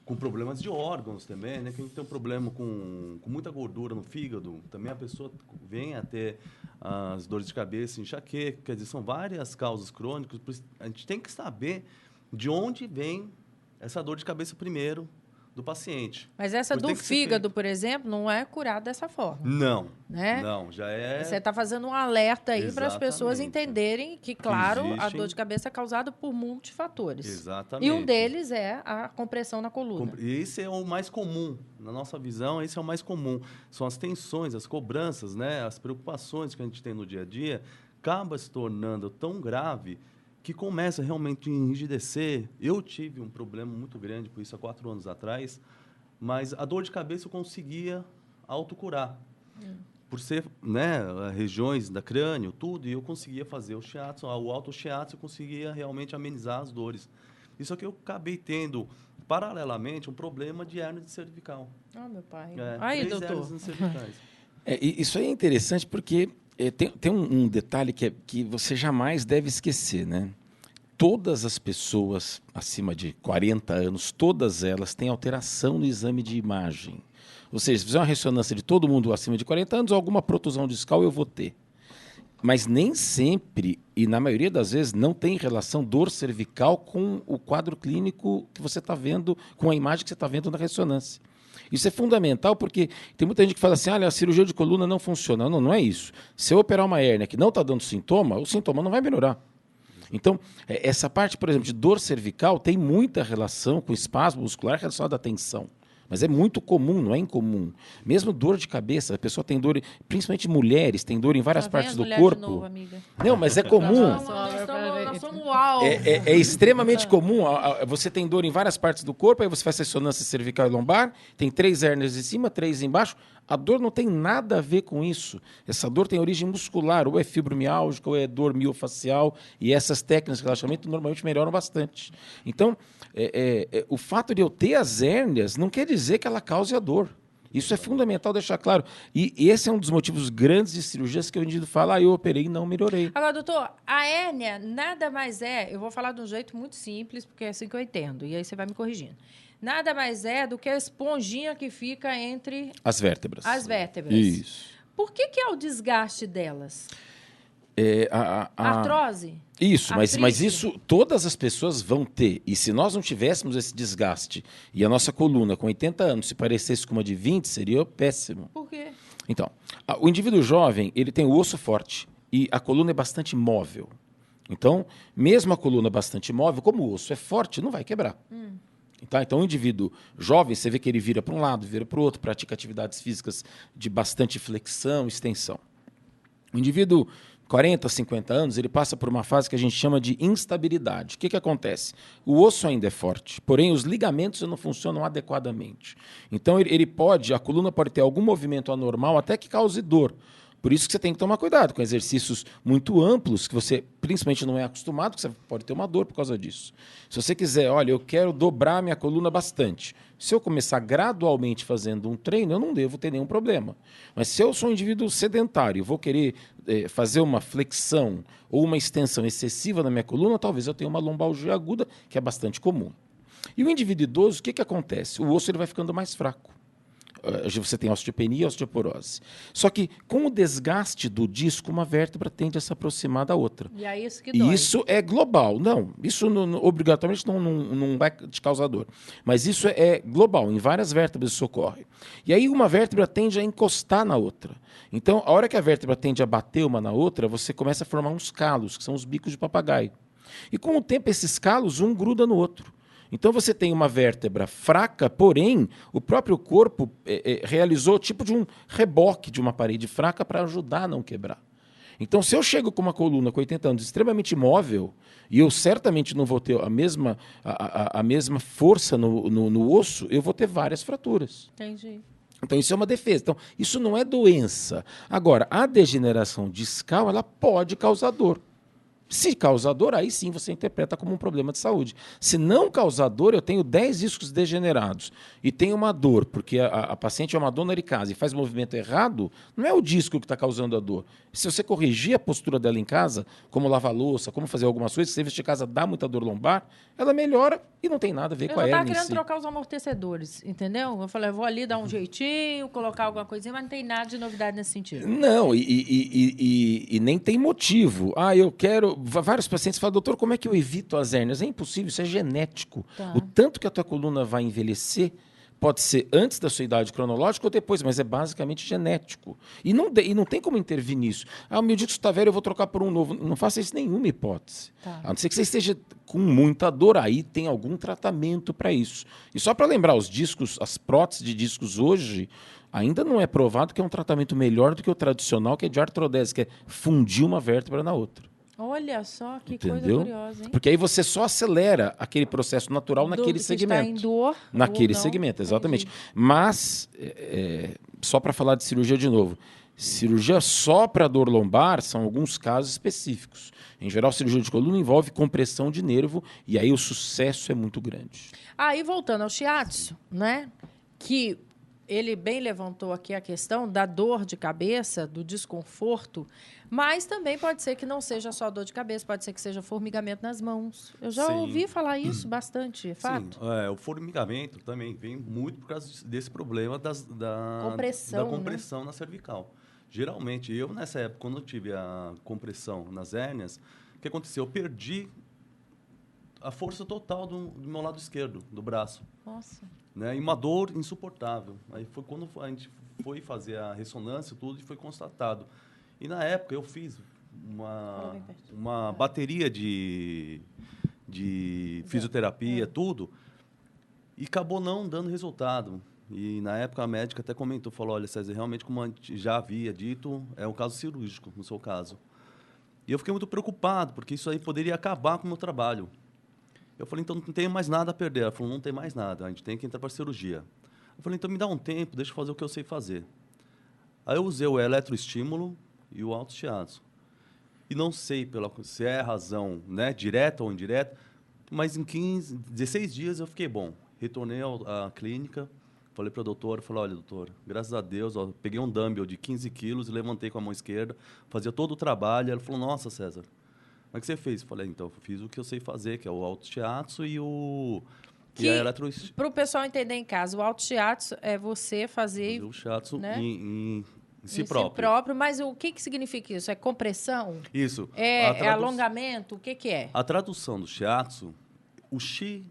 Speaker 4: com problemas de órgãos também, né? Que a gente tem um problema com muita gordura no fígado, também a pessoa vem a ter as dores de cabeça, enxaqueca, quer dizer, são várias causas crônicas. A gente tem que saber de onde vem essa dor de cabeça primeiro do paciente.
Speaker 1: Mas essa do fígado, por exemplo, não é curada dessa forma.
Speaker 4: Não,
Speaker 1: né?
Speaker 4: Não, já é...
Speaker 1: Você está fazendo um alerta aí para as pessoas entenderem que, claro, a dor de cabeça é causada por multifatores.
Speaker 4: Exatamente.
Speaker 1: E um deles é a compressão na coluna.
Speaker 4: E esse é o mais comum. Na nossa visão, esse é o mais comum. São as tensões, as cobranças, né? As preocupações que a gente tem no dia a dia, acaba se tornando tão grave que começa realmente a enrijecer. Eu tive um problema muito grande com isso há 4 anos atrás, mas a dor de cabeça eu conseguia autocurar. Por ser, né, regiões da crânio, tudo, e eu conseguia fazer o shiatsu, o auto-shiatsu, eu conseguia realmente amenizar as dores. Isso aqui eu acabei tendo, paralelamente, um problema de hérnia cervical.
Speaker 1: Ah, meu pai.
Speaker 4: Aí, 3 hérnias cervicais.
Speaker 5: Isso aí é interessante porque tem um detalhe que você jamais deve esquecer, né? Todas as pessoas acima de 40 anos, todas elas têm alteração no exame de imagem. Ou seja, se fizer uma ressonância de todo mundo acima de 40 anos, alguma protusão discal eu vou ter. Mas nem sempre, e na maioria das vezes, não tem relação dor cervical com o quadro clínico que você está vendo, com a imagem que você está vendo na ressonância. Isso é fundamental porque tem muita gente que fala assim, a cirurgia de coluna não funciona. Não, não é isso. Se eu operar uma hérnia que não está dando sintoma, o sintoma não vai melhorar. Então, essa parte, por exemplo, de dor cervical tem muita relação com espasmo muscular relacionado à tensão. Mas é muito comum, não é incomum. Mesmo dor de cabeça, a pessoa tem dor, principalmente mulheres, tem dor em várias
Speaker 1: Só vem
Speaker 5: partes
Speaker 1: as
Speaker 5: do
Speaker 1: mulheres
Speaker 5: corpo.
Speaker 1: de novo, amiga.
Speaker 5: Não, mas é comum.
Speaker 1: Nós somos o alvo.
Speaker 5: É extremamente comum. Você tem dor em várias partes do corpo, aí você faz ressonância cervical e lombar, tem 3 hérnias em cima, 3 embaixo. A dor não tem nada a ver com isso. Essa dor tem origem muscular, ou é fibromialgica, ou é dor miofacial, e essas técnicas de relaxamento normalmente melhoram bastante. Então, o fato de eu ter as hérnias não quer dizer que ela cause a dor. Isso é fundamental deixar claro. E esse é um dos motivos grandes de cirurgias que o indivíduo fala, eu operei e não melhorei.
Speaker 1: Agora, doutor, a hérnia nada mais é, eu vou falar de um jeito muito simples, porque é assim que eu entendo, e aí você vai me corrigindo. Nada mais é do que a esponjinha que fica entre
Speaker 5: as vértebras.
Speaker 1: As vértebras.
Speaker 5: Isso.
Speaker 1: Por que é o desgaste delas? Artrose?
Speaker 5: Isso, mas isso todas as pessoas vão ter. E se nós não tivéssemos esse desgaste e a nossa coluna com 80 anos se parecesse com uma de 20, seria péssimo.
Speaker 1: Por quê?
Speaker 5: Então, o indivíduo jovem, ele tem o osso forte e a coluna é bastante móvel. Então, mesmo a coluna bastante móvel, como o osso é forte, não vai quebrar. Tá? Então, o indivíduo jovem, você vê que ele vira para um lado, vira para o outro, pratica atividades físicas de bastante flexão, extensão. O indivíduo 40, 50 anos, ele passa por uma fase que a gente chama de instabilidade. O que acontece? O osso ainda é forte, porém os ligamentos não funcionam adequadamente. Então, a coluna pode ter algum movimento anormal até que cause dor. Por isso que você tem que tomar cuidado com exercícios muito amplos, que você principalmente não é acostumado, que você pode ter uma dor por causa disso. Se você quiser, olha, eu quero dobrar minha coluna bastante. Se eu começar gradualmente fazendo um treino, eu não devo ter nenhum problema. Mas se eu sou um indivíduo sedentário e vou querer fazer uma flexão ou uma extensão excessiva na minha coluna, talvez eu tenha uma lombalgia aguda, que é bastante comum. E o indivíduo idoso, o que acontece? O osso ele vai ficando mais fraco. Você tem osteopenia e osteoporose. Só que, com o desgaste do disco, uma vértebra tende a se aproximar da outra.
Speaker 1: E é isso que dói.
Speaker 5: E isso é global. Não, isso obrigatoriamente não vai te causar dor. Mas isso é global. Em várias vértebras isso ocorre. E aí uma vértebra tende a encostar na outra. Então, a hora que a vértebra tende a bater uma na outra, você começa a formar uns calos, que são os bicos de papagaio. E com o tempo, esses calos, um gruda no outro. Então você tem uma vértebra fraca, porém o próprio corpo realizou tipo de um reboque de uma parede fraca para ajudar a não quebrar. Então, se eu chego com uma coluna com 80 anos extremamente móvel, e eu certamente não vou ter a mesma força no osso, eu vou ter várias fraturas.
Speaker 1: Entendi.
Speaker 5: Então, isso é uma defesa. Então, isso não é doença. Agora, a degeneração discal, ela pode causar dor. Se causar dor, aí sim você interpreta como um problema de saúde. Se não causar dor, eu tenho 10 discos degenerados e tenho uma dor, porque a paciente é uma dona de casa e faz movimento errado, não é o disco que está causando a dor. Se você corrigir a postura dela em casa, como lavar louça, como fazer algumas coisas, se serviço de casa dá muita dor lombar, ela melhora e não tem nada a ver com a hérnia.
Speaker 1: Eu estava querendo trocar os amortecedores, entendeu? Eu falei, eu vou ali dar um jeitinho, colocar alguma coisinha, mas não tem nada de novidade nesse sentido.
Speaker 5: Não, e nem tem motivo. Eu quero... Vários pacientes falam, doutor, como é que eu evito as hérnias? É impossível, isso é genético.
Speaker 1: Tá.
Speaker 5: O tanto que a tua coluna vai envelhecer pode ser antes da sua idade cronológica ou depois, mas é basicamente genético. E não tem como intervir nisso. O meu disco está velho, eu vou trocar por um novo. Não faça isso em nenhuma hipótese.
Speaker 1: Tá.
Speaker 5: A não ser que você esteja com muita dor, aí tem algum tratamento para isso. E só para lembrar, os discos, as próteses de discos hoje, ainda não é provado que é um tratamento melhor do que o tradicional, que é de artrodese, que é fundir uma vértebra na outra.
Speaker 1: Olha só que
Speaker 5: Entendeu?
Speaker 1: coisa curiosa, hein?
Speaker 5: Porque aí você só acelera aquele processo natural naquele segmento.
Speaker 1: Está em dor,
Speaker 5: naquele
Speaker 1: ou não.
Speaker 5: segmento, exatamente.
Speaker 1: Entendi.
Speaker 5: Mas, só para falar de cirurgia de novo, cirurgia só para dor lombar são alguns casos específicos. Em geral, cirurgia de coluna envolve compressão de nervo e aí o sucesso é muito grande.
Speaker 1: Aí, voltando ao shiatsu, né? Que ele bem levantou aqui a questão da dor de cabeça, do desconforto, mas também pode ser que não seja só dor de cabeça, pode ser que seja formigamento nas mãos. Eu já ouvi falar isso bastante, é fato.
Speaker 4: Sim, o formigamento também vem muito por causa desse problema da compressão, né? Na cervical. Geralmente, eu nessa época, quando eu tive a compressão nas hérnias, o que aconteceu? Eu perdi a força total do meu lado esquerdo, do braço.
Speaker 1: Nossa.
Speaker 4: Né? E uma dor insuportável. Aí foi quando a gente foi fazer a ressonância tudo e foi constatado. E na época eu fiz uma bateria de fisioterapia, tudo, e acabou não dando resultado. E, na época, a médica até comentou, falou, olha, César, realmente, como a gente já havia dito, é um caso cirúrgico, no seu caso. E eu fiquei muito preocupado, porque isso aí poderia acabar com o meu trabalho. Eu falei, então, não tenho mais nada a perder. Ela falou, não tem mais nada, a gente tem que entrar para a cirurgia. Eu falei, então, me dá um tempo, deixa eu fazer o que eu sei fazer. Aí eu usei o eletroestímulo e o autoshiatsu. E não sei se é razão, né, direta ou indireta, mas em 16 dias eu fiquei bom. Retornei à clínica, falei para a doutora, falei, olha, doutora, graças a Deus, ó, peguei um dumbbell de 15 quilos e levantei com a mão esquerda, fazia todo o trabalho. Ela falou, nossa, César, como é que você fez? Eu falei, então, eu fiz o que eu sei fazer, que é o autoshiatsu e a eletroestímulo.
Speaker 1: Para o pessoal entender em casa, o autoshiatsu é você fazer
Speaker 4: O shiatsu,
Speaker 1: né?
Speaker 4: em si
Speaker 1: em
Speaker 4: próprio.
Speaker 1: si próprio, mas o que significa isso? É compressão?
Speaker 4: Isso.
Speaker 1: É alongamento? O que é?
Speaker 4: A tradução do shiatsu, o shi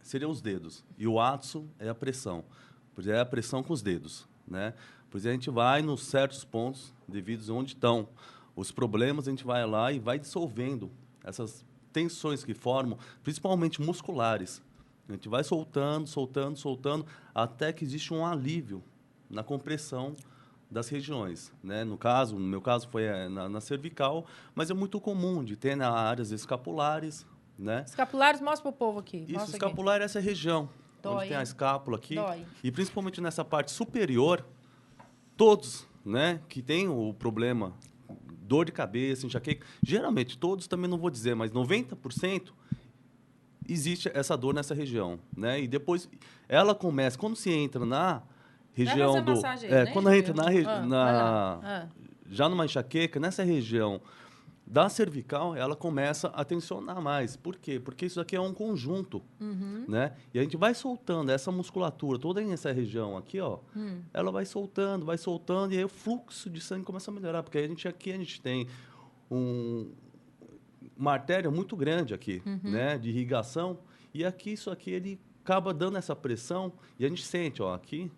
Speaker 4: seriam os dedos e o atsu é a pressão. Pois é a pressão com os dedos, né? Pois a gente vai nos certos pontos devidos onde estão os problemas, a gente vai lá e vai dissolvendo essas tensões que formam, principalmente musculares. A gente vai soltando, soltando, soltando, até que existe um alívio na compressão das regiões, né? No meu caso foi na cervical, mas é muito comum de ter nas áreas escapulares, né?
Speaker 1: Escapulares, mostra para o povo aqui.
Speaker 4: Isso,
Speaker 1: Mostra
Speaker 4: escapular é essa região,
Speaker 1: Dói,
Speaker 4: onde tem a
Speaker 1: hein?
Speaker 4: escápula aqui.
Speaker 1: Dói.
Speaker 4: E principalmente nessa parte superior, todos, né, que tem o problema, dor de cabeça, enxaqueca, geralmente, todos também não vou dizer, mas 90% existe essa dor nessa região, né? E depois ela começa, quando se entra na região
Speaker 1: fazer
Speaker 4: do...
Speaker 1: massagem aí, né?
Speaker 4: quando entra
Speaker 1: Vai lá.
Speaker 4: já numa enxaqueca, nessa região da cervical, ela começa a tensionar mais. Por quê? Porque isso aqui é um conjunto, né? E a gente vai soltando essa musculatura, toda nessa região aqui, ó, ela vai soltando, e aí o fluxo de sangue começa a melhorar, porque aqui a gente tem uma artéria muito grande aqui, né, de irrigação, e aqui isso aqui ele acaba dando essa pressão e a gente sente, ó, aqui.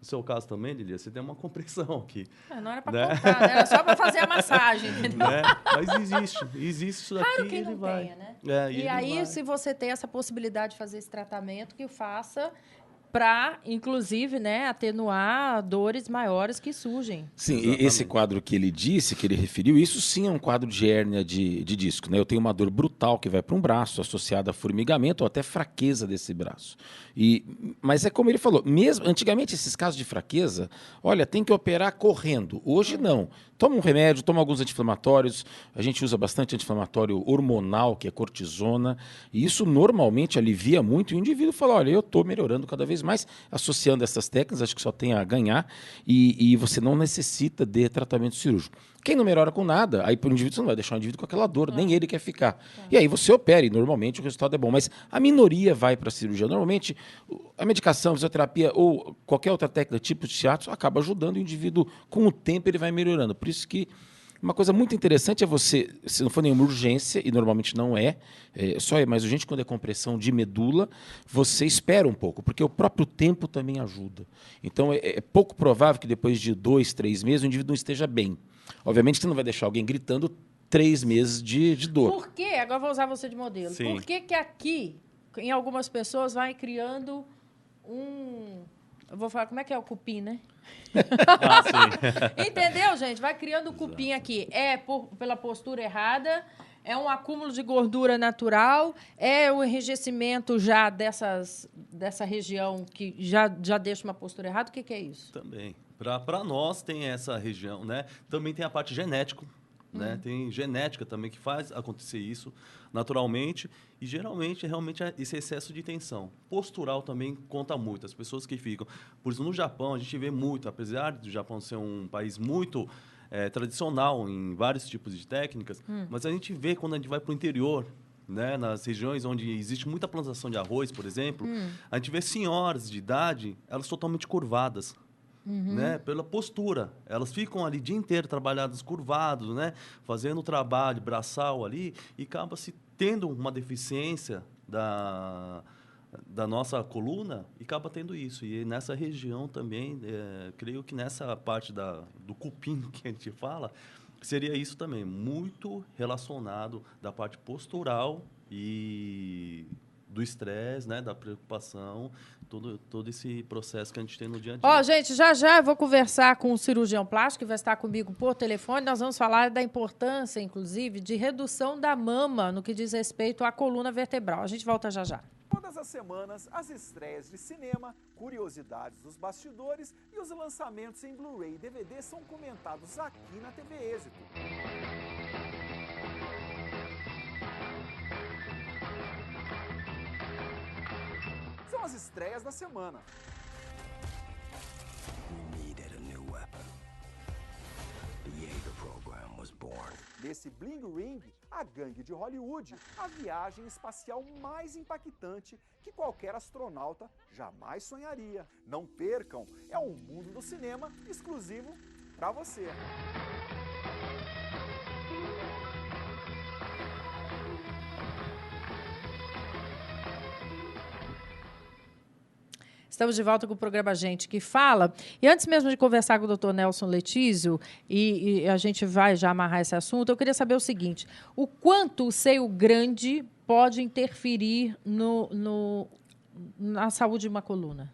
Speaker 4: No seu caso também, Lilia, você tem uma compressão aqui.
Speaker 1: Não era para contar, né? Era só para fazer a massagem, entendeu?
Speaker 4: Né? Mas existe isso daqui.
Speaker 1: Claro que
Speaker 4: ele
Speaker 1: não
Speaker 4: vai.
Speaker 1: tenha, né?
Speaker 4: E
Speaker 1: aí,
Speaker 4: vai.
Speaker 1: se você tem essa possibilidade de fazer esse tratamento, que faça para, inclusive, né, atenuar dores maiores que surgem.
Speaker 5: Sim,
Speaker 4: Exatamente.
Speaker 5: e esse quadro que ele disse, que ele referiu, isso sim é um quadro de hérnia de disco, né? Eu tenho uma dor brutal que vai para um braço, associada a formigamento ou até fraqueza desse braço. Mas é como ele falou, mesmo antigamente esses casos de fraqueza, olha, tem que operar correndo. Hoje não. Toma um remédio, toma alguns anti-inflamatórios. A gente usa bastante anti-inflamatório hormonal, que é cortisona, e isso normalmente alivia muito. E o indivíduo fala, olha, eu estou melhorando cada vez mais, associando essas técnicas, acho que só tem a ganhar, e você não necessita de tratamento cirúrgico. Quem não melhora com nada, aí para o indivíduo você não vai deixar o indivíduo com aquela dor, nem ele quer ficar. E aí você opera e normalmente o resultado é bom, mas a minoria vai para a cirurgia. Normalmente a medicação, a fisioterapia ou qualquer outra técnica, tipo de shiatsu, acaba ajudando o indivíduo, com o tempo ele vai melhorando. Por isso que uma coisa muito interessante é você, se não for nenhuma urgência, e normalmente não só é mais urgente quando é compressão de medula, você espera um pouco, porque o próprio tempo também ajuda. Então é pouco provável que depois de 2, 3 meses o indivíduo não esteja bem. Obviamente você não vai deixar alguém gritando 3 meses de dor.
Speaker 1: Por quê? Agora vou usar você de modelo.
Speaker 4: Sim.
Speaker 1: Por que aqui, em algumas pessoas, vai criando eu vou falar, como é que é o cupim, né?
Speaker 4: Sim.
Speaker 1: Entendeu, gente? Vai criando o cupim aqui. Pela postura errada, é um acúmulo de gordura natural, é o enrijecimento já dessa região que já deixa uma postura errada. O que é isso?
Speaker 4: Também. Para nós tem essa região, né? Também tem a parte genética, né? Tem genética também que faz acontecer isso naturalmente e geralmente realmente é esse excesso de tensão. Postural também conta muito. As pessoas que ficam, por isso no Japão a gente vê muito, apesar do Japão ser um país muito tradicional em vários tipos de técnicas, mas a gente vê quando a gente vai para o interior, né, nas regiões onde existe muita plantação de arroz, por exemplo, a gente vê senhoras de idade, elas totalmente curvadas. Né, pela postura. Elas ficam ali o dia inteiro trabalhadas curvadas, né, fazendo o trabalho braçal ali e acaba se tendo uma deficiência da nossa coluna e acaba tendo isso. E nessa região também, creio que nessa parte do cupim que a gente fala, seria isso também, muito relacionado da parte postural e do estresse, né, da preocupação, todo esse processo que a gente tem no dia a dia.
Speaker 1: Ó, gente, já eu vou conversar com o cirurgião plástico, que vai estar comigo por telefone. Nós vamos falar da importância, inclusive, de redução da mama no que diz respeito à coluna vertebral. A gente volta já.
Speaker 6: Todas as semanas, as estreias de cinema, curiosidades dos bastidores e os lançamentos em Blu-ray e DVD são comentados aqui na TV Êxito. São as estreias da semana. Nesse Bling Ring, a gangue de Hollywood, a viagem espacial mais impactante que qualquer astronauta jamais sonharia. Não percam, é um mundo do cinema exclusivo para você.
Speaker 1: Estamos de volta com o programa Gente que Fala. E antes mesmo de conversar com o Dr. Nelson Letísio, e a gente vai já amarrar esse assunto, eu queria saber o seguinte: o quanto o seio grande pode interferir na saúde de uma coluna?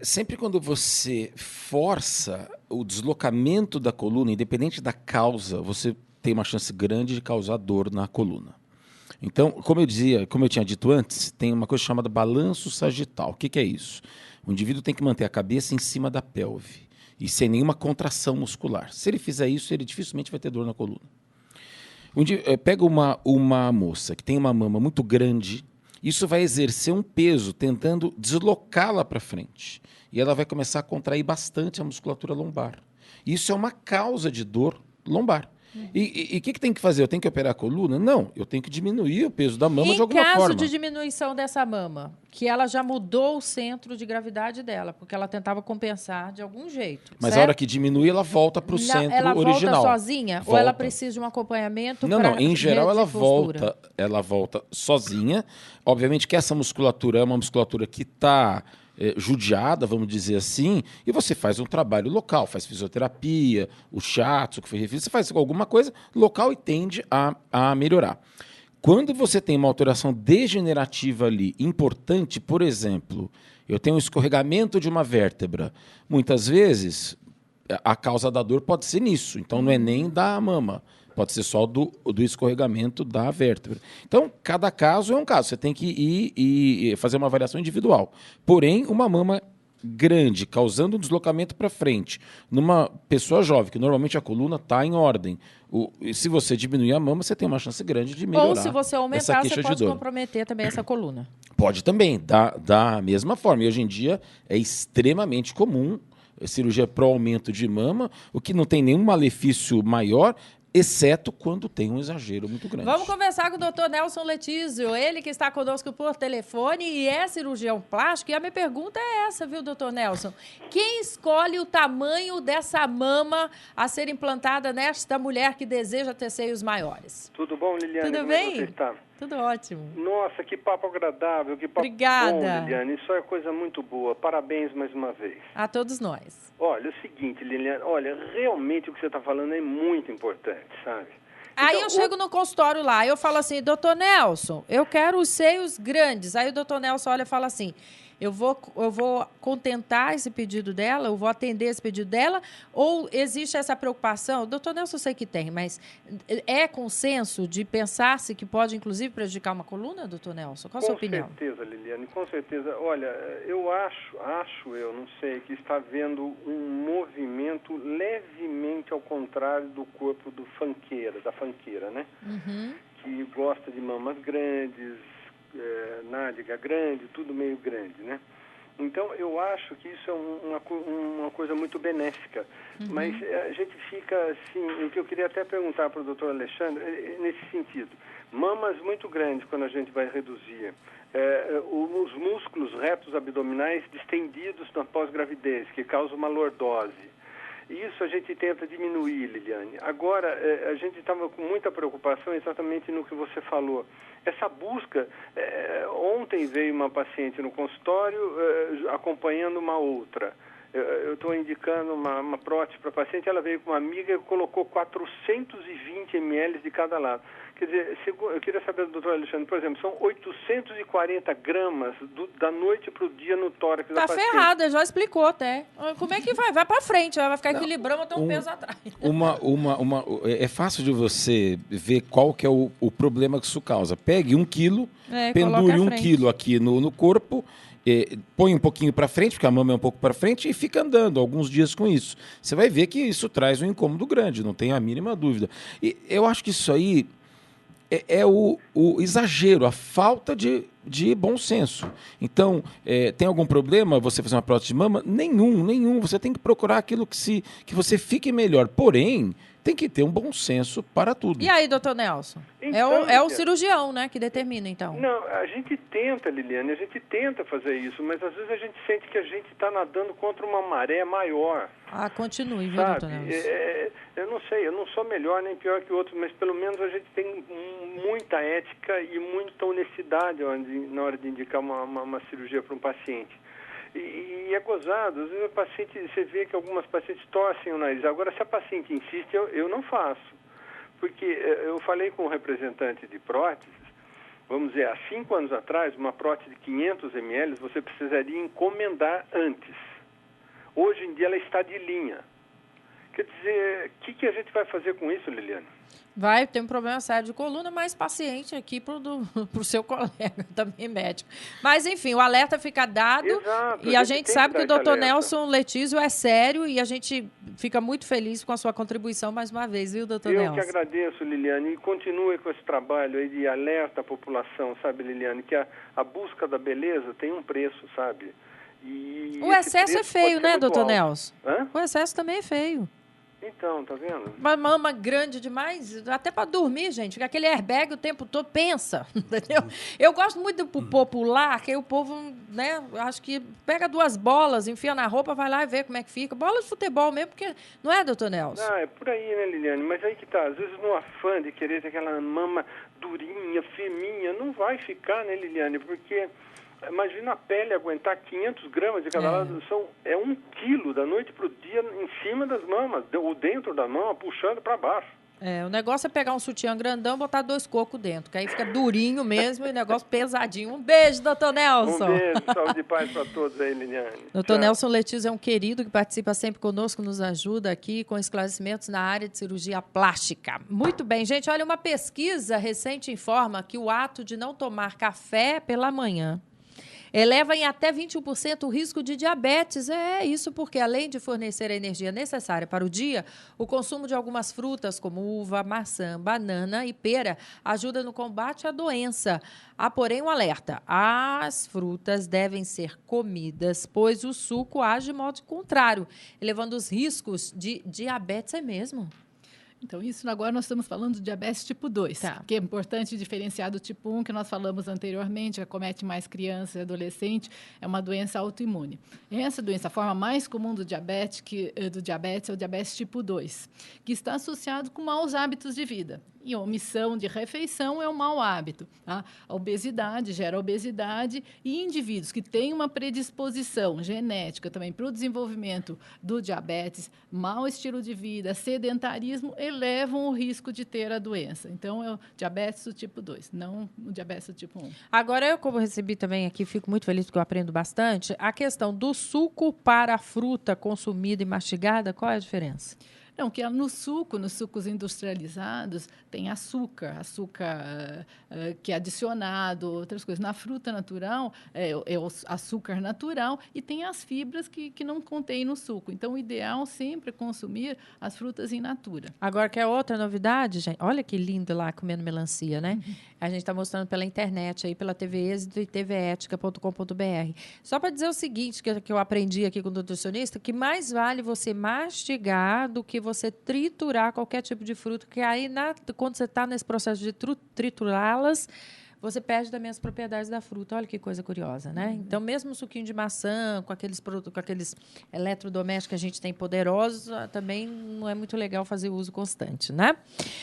Speaker 5: Sempre quando você força o deslocamento da coluna, independente da causa, você tem uma chance grande de causar dor na coluna. Então, como eu tinha dito antes, tem uma coisa chamada balanço sagital. O que é isso? O indivíduo tem que manter a cabeça em cima da pelve e sem nenhuma contração muscular. Se ele fizer isso, ele dificilmente vai ter dor na coluna. Pega uma moça que tem uma mama muito grande, isso vai exercer um peso tentando deslocá-la para frente. E ela vai começar a contrair bastante a musculatura lombar. Isso é uma causa de dor lombar. E o que tem que fazer? Eu tenho que operar a coluna? Não, eu tenho que diminuir o peso da mama de alguma forma.
Speaker 1: Em caso de diminuição dessa mama, que ela já mudou o centro de gravidade dela, porque ela tentava compensar de algum jeito.
Speaker 5: Mas
Speaker 1: certo?
Speaker 5: a hora que diminui, ela volta para o centro original.
Speaker 1: Ela volta sozinha? Ou ela precisa de um acompanhamento?
Speaker 5: Não, em geral ela volta sozinha. Obviamente que essa musculatura é uma musculatura que está judiada, vamos dizer assim, e você faz um trabalho local, faz fisioterapia, o shiatsu que foi referido, você faz alguma coisa local e tende a melhorar. Quando você tem uma alteração degenerativa ali importante, por exemplo, eu tenho um escorregamento de uma vértebra, muitas vezes a causa da dor pode ser nisso, então não é nem da mama, pode ser só do escorregamento da vértebra. Então, cada caso é um caso. Você tem que ir e fazer uma avaliação individual. Porém, uma mama grande, causando um deslocamento para frente, numa pessoa jovem, que normalmente a coluna está em ordem, se você diminuir a mama, você tem uma chance grande de melhorar.
Speaker 1: Ou se você aumentar, você pode comprometer também essa coluna.
Speaker 5: Pode também, da mesma forma. E hoje em dia é extremamente comum cirurgia para o aumento de mama, o que não tem nenhum malefício maior, exceto quando tem um exagero muito grande.
Speaker 1: Vamos conversar com o Dr. Nelson Letísio, ele que está conosco por telefone e é cirurgião plástico. E a minha pergunta é essa, viu, Dr. Nelson? Quem escolhe o tamanho dessa mama a ser implantada nesta mulher que deseja ter seios maiores?
Speaker 7: Tudo bom, Liliane?
Speaker 1: Tudo bem?
Speaker 7: Como você está?
Speaker 1: Tudo ótimo.
Speaker 7: Nossa, que papo agradável, que papo
Speaker 1: Obrigada.
Speaker 7: bom, Liliane. Isso é coisa muito boa. Parabéns mais uma vez.
Speaker 1: A todos nós.
Speaker 7: Olha, é o seguinte, Liliane, realmente o que você está falando é muito importante, sabe?
Speaker 1: Aí
Speaker 7: Então,
Speaker 1: eu chego no consultório lá, eu falo assim, doutor Nelson, eu quero os seios grandes. Aí o doutor Nelson olha e fala assim, eu vou contentar esse pedido dela, eu vou atender esse pedido dela, ou existe essa preocupação? Doutor Nelson, eu sei que tem, mas é consenso de pensar-se que pode, inclusive, prejudicar uma coluna, doutor Nelson? Qual a sua opinião?
Speaker 7: Com certeza, Liliane, com certeza. Olha, eu acho, não sei, que está havendo um movimento levemente ao contrário do corpo da funkeira, né?
Speaker 1: Uhum.
Speaker 7: Que gosta de mamas grandes, nádega grande, tudo meio grande, né? Então, eu acho que isso é uma coisa muito benéfica. Uhum. Mas a gente fica assim, o que eu queria até perguntar para o doutor Alexandre, nesse sentido. Mamas muito grandes, quando a gente vai reduzir. Os músculos retos abdominais distendidos na pós-gravidez, que causa uma lordose. Isso a gente tenta diminuir, Liliane. Agora, a gente estava com muita preocupação exatamente no que você falou. Essa busca, ontem veio uma paciente no consultório acompanhando uma outra. Eu estou indicando uma prótese para a paciente, ela veio com uma amiga e colocou 420 ml de cada lado. Quer dizer, eu queria saber do doutor Alexandre, por exemplo, são 840 gramas da noite para o dia no tórax da paciente.
Speaker 1: Tá ferrada, já explicou até. Como é que vai? Vai para frente, vai ficar equilibrando até um peso atrás.
Speaker 5: É fácil de você ver qual que é o problema que isso causa. Pegue 1 quilo, pendure 1 quilo aqui no corpo, põe um pouquinho para frente, porque a mama é um pouco para frente, e fica andando alguns dias com isso. Você vai ver que isso traz um incômodo grande, não tem a mínima dúvida. E eu acho que isso aí é o exagero, a falta de bom senso. Então, tem algum problema você fazer uma prótese de mama? Nenhum. Você tem que procurar aquilo que você fique melhor. Porém, tem que ter um bom senso para tudo.
Speaker 1: E aí, doutor Nelson?
Speaker 7: Então,
Speaker 1: é o cirurgião, né, que determina, então.
Speaker 7: Não, a gente tenta, Liliane, a gente tenta fazer isso, mas às vezes a gente sente que a gente está nadando contra uma maré maior.
Speaker 1: Continue, viu,
Speaker 7: sabe?
Speaker 1: doutor Nelson?
Speaker 7: Eu não sei, eu não sou melhor nem pior que outros, mas pelo menos a gente tem muita ética e muita honestidade na hora de indicar uma cirurgia para um paciente. E é gozado, às vezes a paciente, você vê que algumas pacientes torcem o nariz. Agora, se a paciente insiste, eu não faço. Porque eu falei com um representante de próteses, vamos dizer, há 5 anos atrás, uma prótese de 500 ml, você precisaria encomendar antes. Hoje em dia ela está de linha. Quer dizer, o que a gente vai fazer com isso, Liliane?
Speaker 1: Vai ter um problema sério de coluna, mas paciente aqui pro seu colega, também médico. Mas, enfim, o alerta fica dado.
Speaker 7: Exato,
Speaker 1: E a gente sabe que o doutor
Speaker 7: alerta.
Speaker 1: Nelson Letísio é sério e a gente fica muito feliz com a sua contribuição mais uma vez, viu, doutor Nelson?
Speaker 7: Eu que agradeço, Liliane, e continue com esse trabalho aí de alerta à população, sabe, Liliane, que a busca da beleza tem um preço, sabe? E
Speaker 1: o excesso é feio, né, doutor Nelson?
Speaker 7: Hã?
Speaker 1: O excesso também é feio.
Speaker 7: Então, tá vendo?
Speaker 1: Uma mama grande demais, até para dormir, gente. Aquele airbag o tempo todo, pensa, entendeu? Eu gosto muito do popular, que aí o povo, né, acho que pega 2 bolas, enfia na roupa, vai lá e vê como é que fica. Bola de futebol mesmo, porque não é, doutor Nelson?
Speaker 7: É por aí, né, Liliane? Mas aí que tá, às vezes no afã de querer ter aquela mama durinha, firminha, não vai ficar, né, Liliane? Porque... imagina a pele aguentar 500 gramas de cada lado, é 1 quilo da noite para o dia em cima das mamas, ou dentro da mama, puxando para baixo.
Speaker 1: O negócio é pegar um sutiã grandão e botar 2 cocos dentro, que aí fica durinho mesmo e o negócio pesadinho. Um beijo, doutor Nelson.
Speaker 7: Um beijo, saúde e paz para todos aí, Liliane.
Speaker 1: Doutor Nelson Letísio é um querido que participa sempre conosco, nos ajuda aqui com esclarecimentos na área de cirurgia plástica. Muito bem, gente, olha, uma pesquisa recente informa que o ato de não tomar café pela manhã eleva em até 21% o risco de diabetes. Isso porque, além de fornecer a energia necessária para o dia, o consumo de algumas frutas, como uva, maçã, banana e pera, ajuda no combate à doença. Há, porém, um alerta. As frutas devem ser comidas, pois o suco age de modo contrário, elevando os riscos de diabetes. É mesmo?
Speaker 2: Então, isso agora nós estamos falando de diabetes tipo 2, que é importante diferenciar do tipo 1, que nós falamos anteriormente, que acomete mais criança e adolescente, é uma doença autoimune. Essa doença, a forma mais comum do diabetes é o diabetes tipo 2, que está associado com maus hábitos de vida. E a omissão de refeição é um mau hábito. Tá? A obesidade gera obesidade e indivíduos que têm uma predisposição genética também para o desenvolvimento do diabetes, mau estilo de vida, sedentarismo, elevam o risco de ter a doença. Então, é o diabetes do tipo 2, não o diabetes do tipo 1.
Speaker 1: Agora, eu, como recebi também aqui, fico muito feliz porque eu aprendo bastante, a questão do suco para a fruta consumida e mastigada, qual é a diferença?
Speaker 2: Não, que nos sucos industrializados, tem açúcar que é adicionado, outras coisas. Na fruta natural, é o açúcar natural e tem as fibras que não contém no suco. Então, o ideal sempre é consumir as frutas in natura.
Speaker 1: Agora, quer outra novidade, gente? Olha que lindo lá, comendo melancia, né? A gente está mostrando pela internet, aí, pela TV Êxito e tvetica.com.br. Só para dizer o seguinte, que eu aprendi aqui com o nutricionista, que mais vale você mastigar do que você triturar qualquer tipo de fruta, que aí, quando você está nesse processo de triturá-las, você perde também as propriedades da fruta. Olha que coisa curiosa, né? Então, mesmo o suquinho de maçã, com aqueles produtos, com aqueles eletrodomésticos que a gente tem poderosos, também não é muito legal fazer uso constante, né?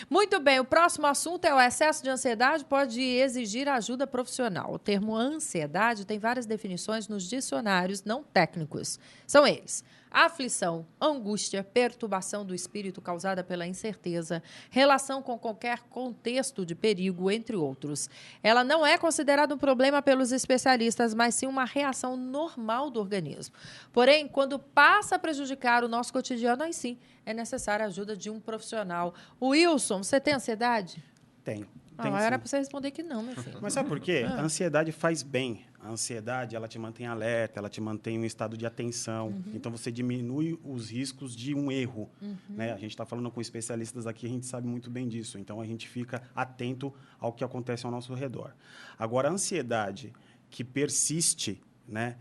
Speaker 1: Muito bem, o próximo assunto é o excesso de ansiedade pode exigir ajuda profissional. O termo ansiedade tem várias definições nos dicionários não técnicos. São eles: aflição, angústia, perturbação do espírito causada pela incerteza, relação com qualquer contexto de perigo, entre outros. Ela não é considerada um problema pelos especialistas, mas sim uma reação normal do organismo. Porém, quando passa a prejudicar o nosso cotidiano, aí sim é necessária a ajuda de um profissional. Wilson, você tem ansiedade?
Speaker 3: Tenho.
Speaker 1: Era para você responder que não, meu filho.
Speaker 3: Mas sabe por quê? A ansiedade faz bem. A ansiedade, ela te mantém alerta, ela te mantém em um estado de atenção. Então, você diminui os riscos de um erro. Né? A gente está falando com especialistas aqui, a gente sabe muito bem disso. Então, a gente fica atento ao que acontece ao nosso redor. Agora, a ansiedade que persiste, né?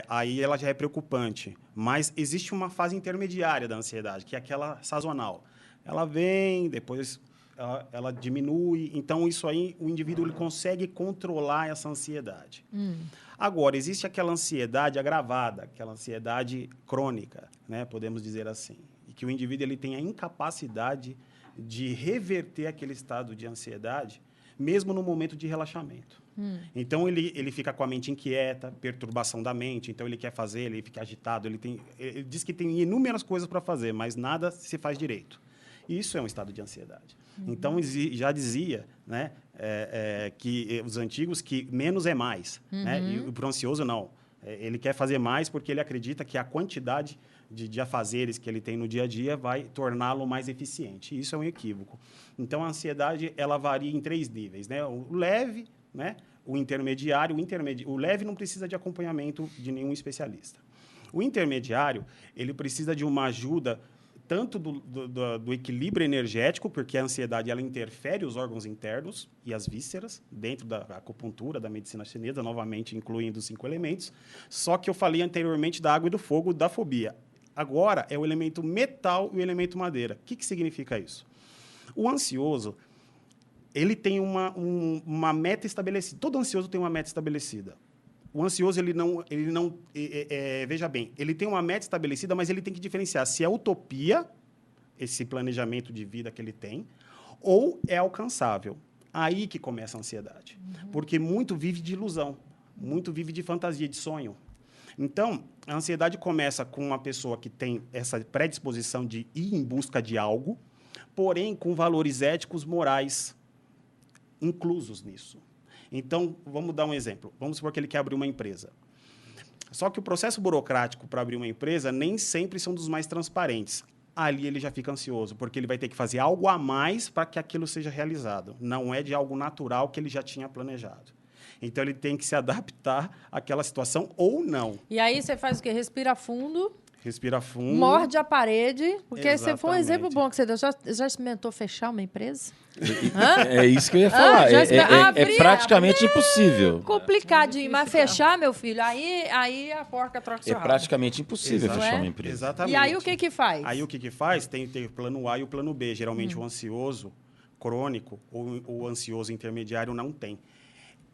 Speaker 3: Aí ela já é preocupante. Mas existe uma fase intermediária da ansiedade, que é aquela sazonal. Ela vem, depois ela diminui. Então, isso aí, o indivíduo ele consegue controlar essa ansiedade. Agora, existe aquela ansiedade agravada, aquela ansiedade crônica, né? Podemos dizer assim. E que o indivíduo ele tem a incapacidade de reverter aquele estado de ansiedade, mesmo no momento de relaxamento. Então, ele fica com a mente inquieta, perturbação da mente. Então, ele quer fazer, ele fica agitado. Ele diz que tem inúmeras coisas para fazer, mas nada se faz direito. Isso é um estado de ansiedade. Então, já dizia, né, que os antigos que menos é mais. Né? E para o ansioso, não. Ele quer fazer mais porque ele acredita que a quantidade de afazeres que ele tem no dia a dia vai torná-lo mais eficiente. Isso é um equívoco. Então, a ansiedade ela varia em 3 níveis. Né? O leve, né? O intermediário. O leve não precisa de acompanhamento de nenhum especialista. O intermediário, ele precisa de uma ajuda tanto do equilíbrio energético, porque a ansiedade ela interfere os órgãos internos e as vísceras, dentro da acupuntura, da medicina chinesa, novamente incluindo os 5 elementos. Só que eu falei anteriormente da água e do fogo, da fobia. Agora é o elemento metal e o elemento madeira. O que significa isso? O ansioso, ele tem uma meta estabelecida. Todo ansioso tem uma meta estabelecida. O ansioso, veja bem, ele tem uma meta estabelecida, mas ele tem que diferenciar se é utopia, esse planejamento de vida que ele tem, ou é alcançável. Aí que começa a ansiedade. Porque muito vive de ilusão, muito vive de fantasia, de sonho. Então, a ansiedade começa com uma pessoa que tem essa predisposição de ir em busca de algo, porém com valores éticos, morais inclusos nisso. Então, vamos dar um exemplo. Vamos supor que ele quer abrir uma empresa. Só que o processo burocrático para abrir uma empresa nem sempre são dos mais transparentes. Ali ele já fica ansioso, porque ele vai ter que fazer algo a mais para que aquilo seja realizado. Não é de algo natural que ele já tinha planejado. Então, ele tem que se adaptar àquela situação ou não.
Speaker 1: E aí você faz o quê? Respira fundo.
Speaker 3: Respira fundo.
Speaker 1: Morde a parede. Porque
Speaker 3: Exatamente.
Speaker 1: você foi um exemplo bom que você deu. Já experimentou fechar uma empresa?
Speaker 5: É isso que eu ia falar. É praticamente impossível.
Speaker 1: Complicadinho, mas fechar, meu filho, aí a porca troca o seu
Speaker 5: É
Speaker 1: rabo.
Speaker 5: praticamente impossível
Speaker 3: Exato.
Speaker 5: fechar uma empresa.
Speaker 3: Exatamente.
Speaker 1: E aí o que faz?
Speaker 3: Aí o que faz? Tem o plano A e o plano B. Geralmente o ansioso crônico ou o ansioso intermediário não tem.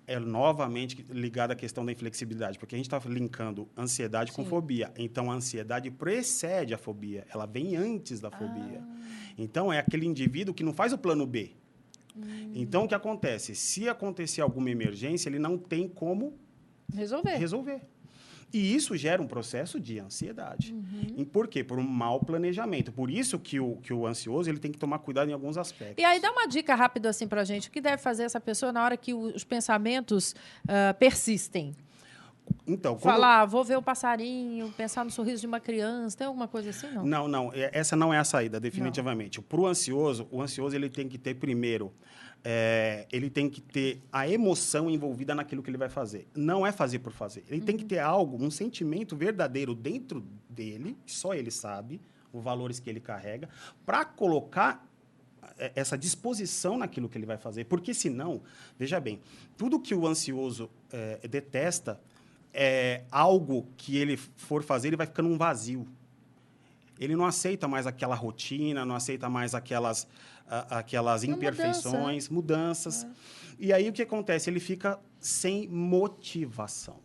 Speaker 3: É novamente ligado à questão da inflexibilidade, porque a gente está linkando ansiedade com fobia. Então, a ansiedade precede a fobia, ela vem antes da fobia. Então, é aquele indivíduo que não faz o plano B. Então, o que acontece? Se acontecer alguma emergência, ele não tem como resolver. E isso gera um processo de ansiedade. E por quê? Por um mau planejamento. Por isso que o ansioso ele tem que tomar cuidado em alguns aspectos.
Speaker 1: E aí dá uma dica rápida assim pra gente. O que deve fazer essa pessoa na hora que os pensamentos persistem?
Speaker 3: Então,
Speaker 1: Falar, vou ver o passarinho, pensar no sorriso de uma criança, tem alguma coisa assim, não?
Speaker 3: Não. Essa não é a saída, definitivamente. Para o ansioso ele tem que ter primeiro... ele tem que ter a emoção envolvida naquilo que ele vai fazer. Não é fazer por fazer. Ele tem que ter algo, um sentimento verdadeiro dentro dele, que só ele sabe, os valores que ele carrega, para colocar essa disposição naquilo que ele vai fazer. Porque, senão, veja bem, tudo que o ansioso detesta, algo que ele for fazer, ele vai ficando um vazio. ele não aceita mais aquela rotina, não aceita mais aquelas imperfeições, mudanças. E aí o que acontece? Ele fica sem motivação.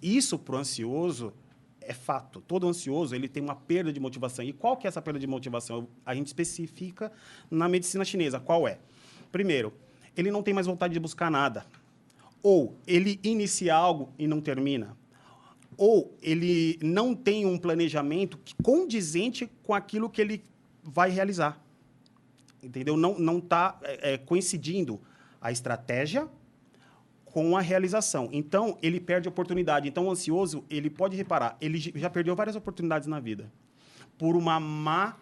Speaker 3: Isso, para o ansioso, é fato. Todo ansioso ele tem uma perda de motivação. E qual que é essa perda de motivação? A gente especifica na medicina chinesa. Qual é? Primeiro, ele não tem mais vontade de buscar nada. Ou ele inicia algo e não termina. Ou ele não tem um planejamento condizente com aquilo que ele vai realizar. Entendeu? Não está coincidindo a estratégia com a realização. Então, ele perde a oportunidade. Então, o ansioso, ele pode reparar, ele já perdeu várias oportunidades na vida por uma má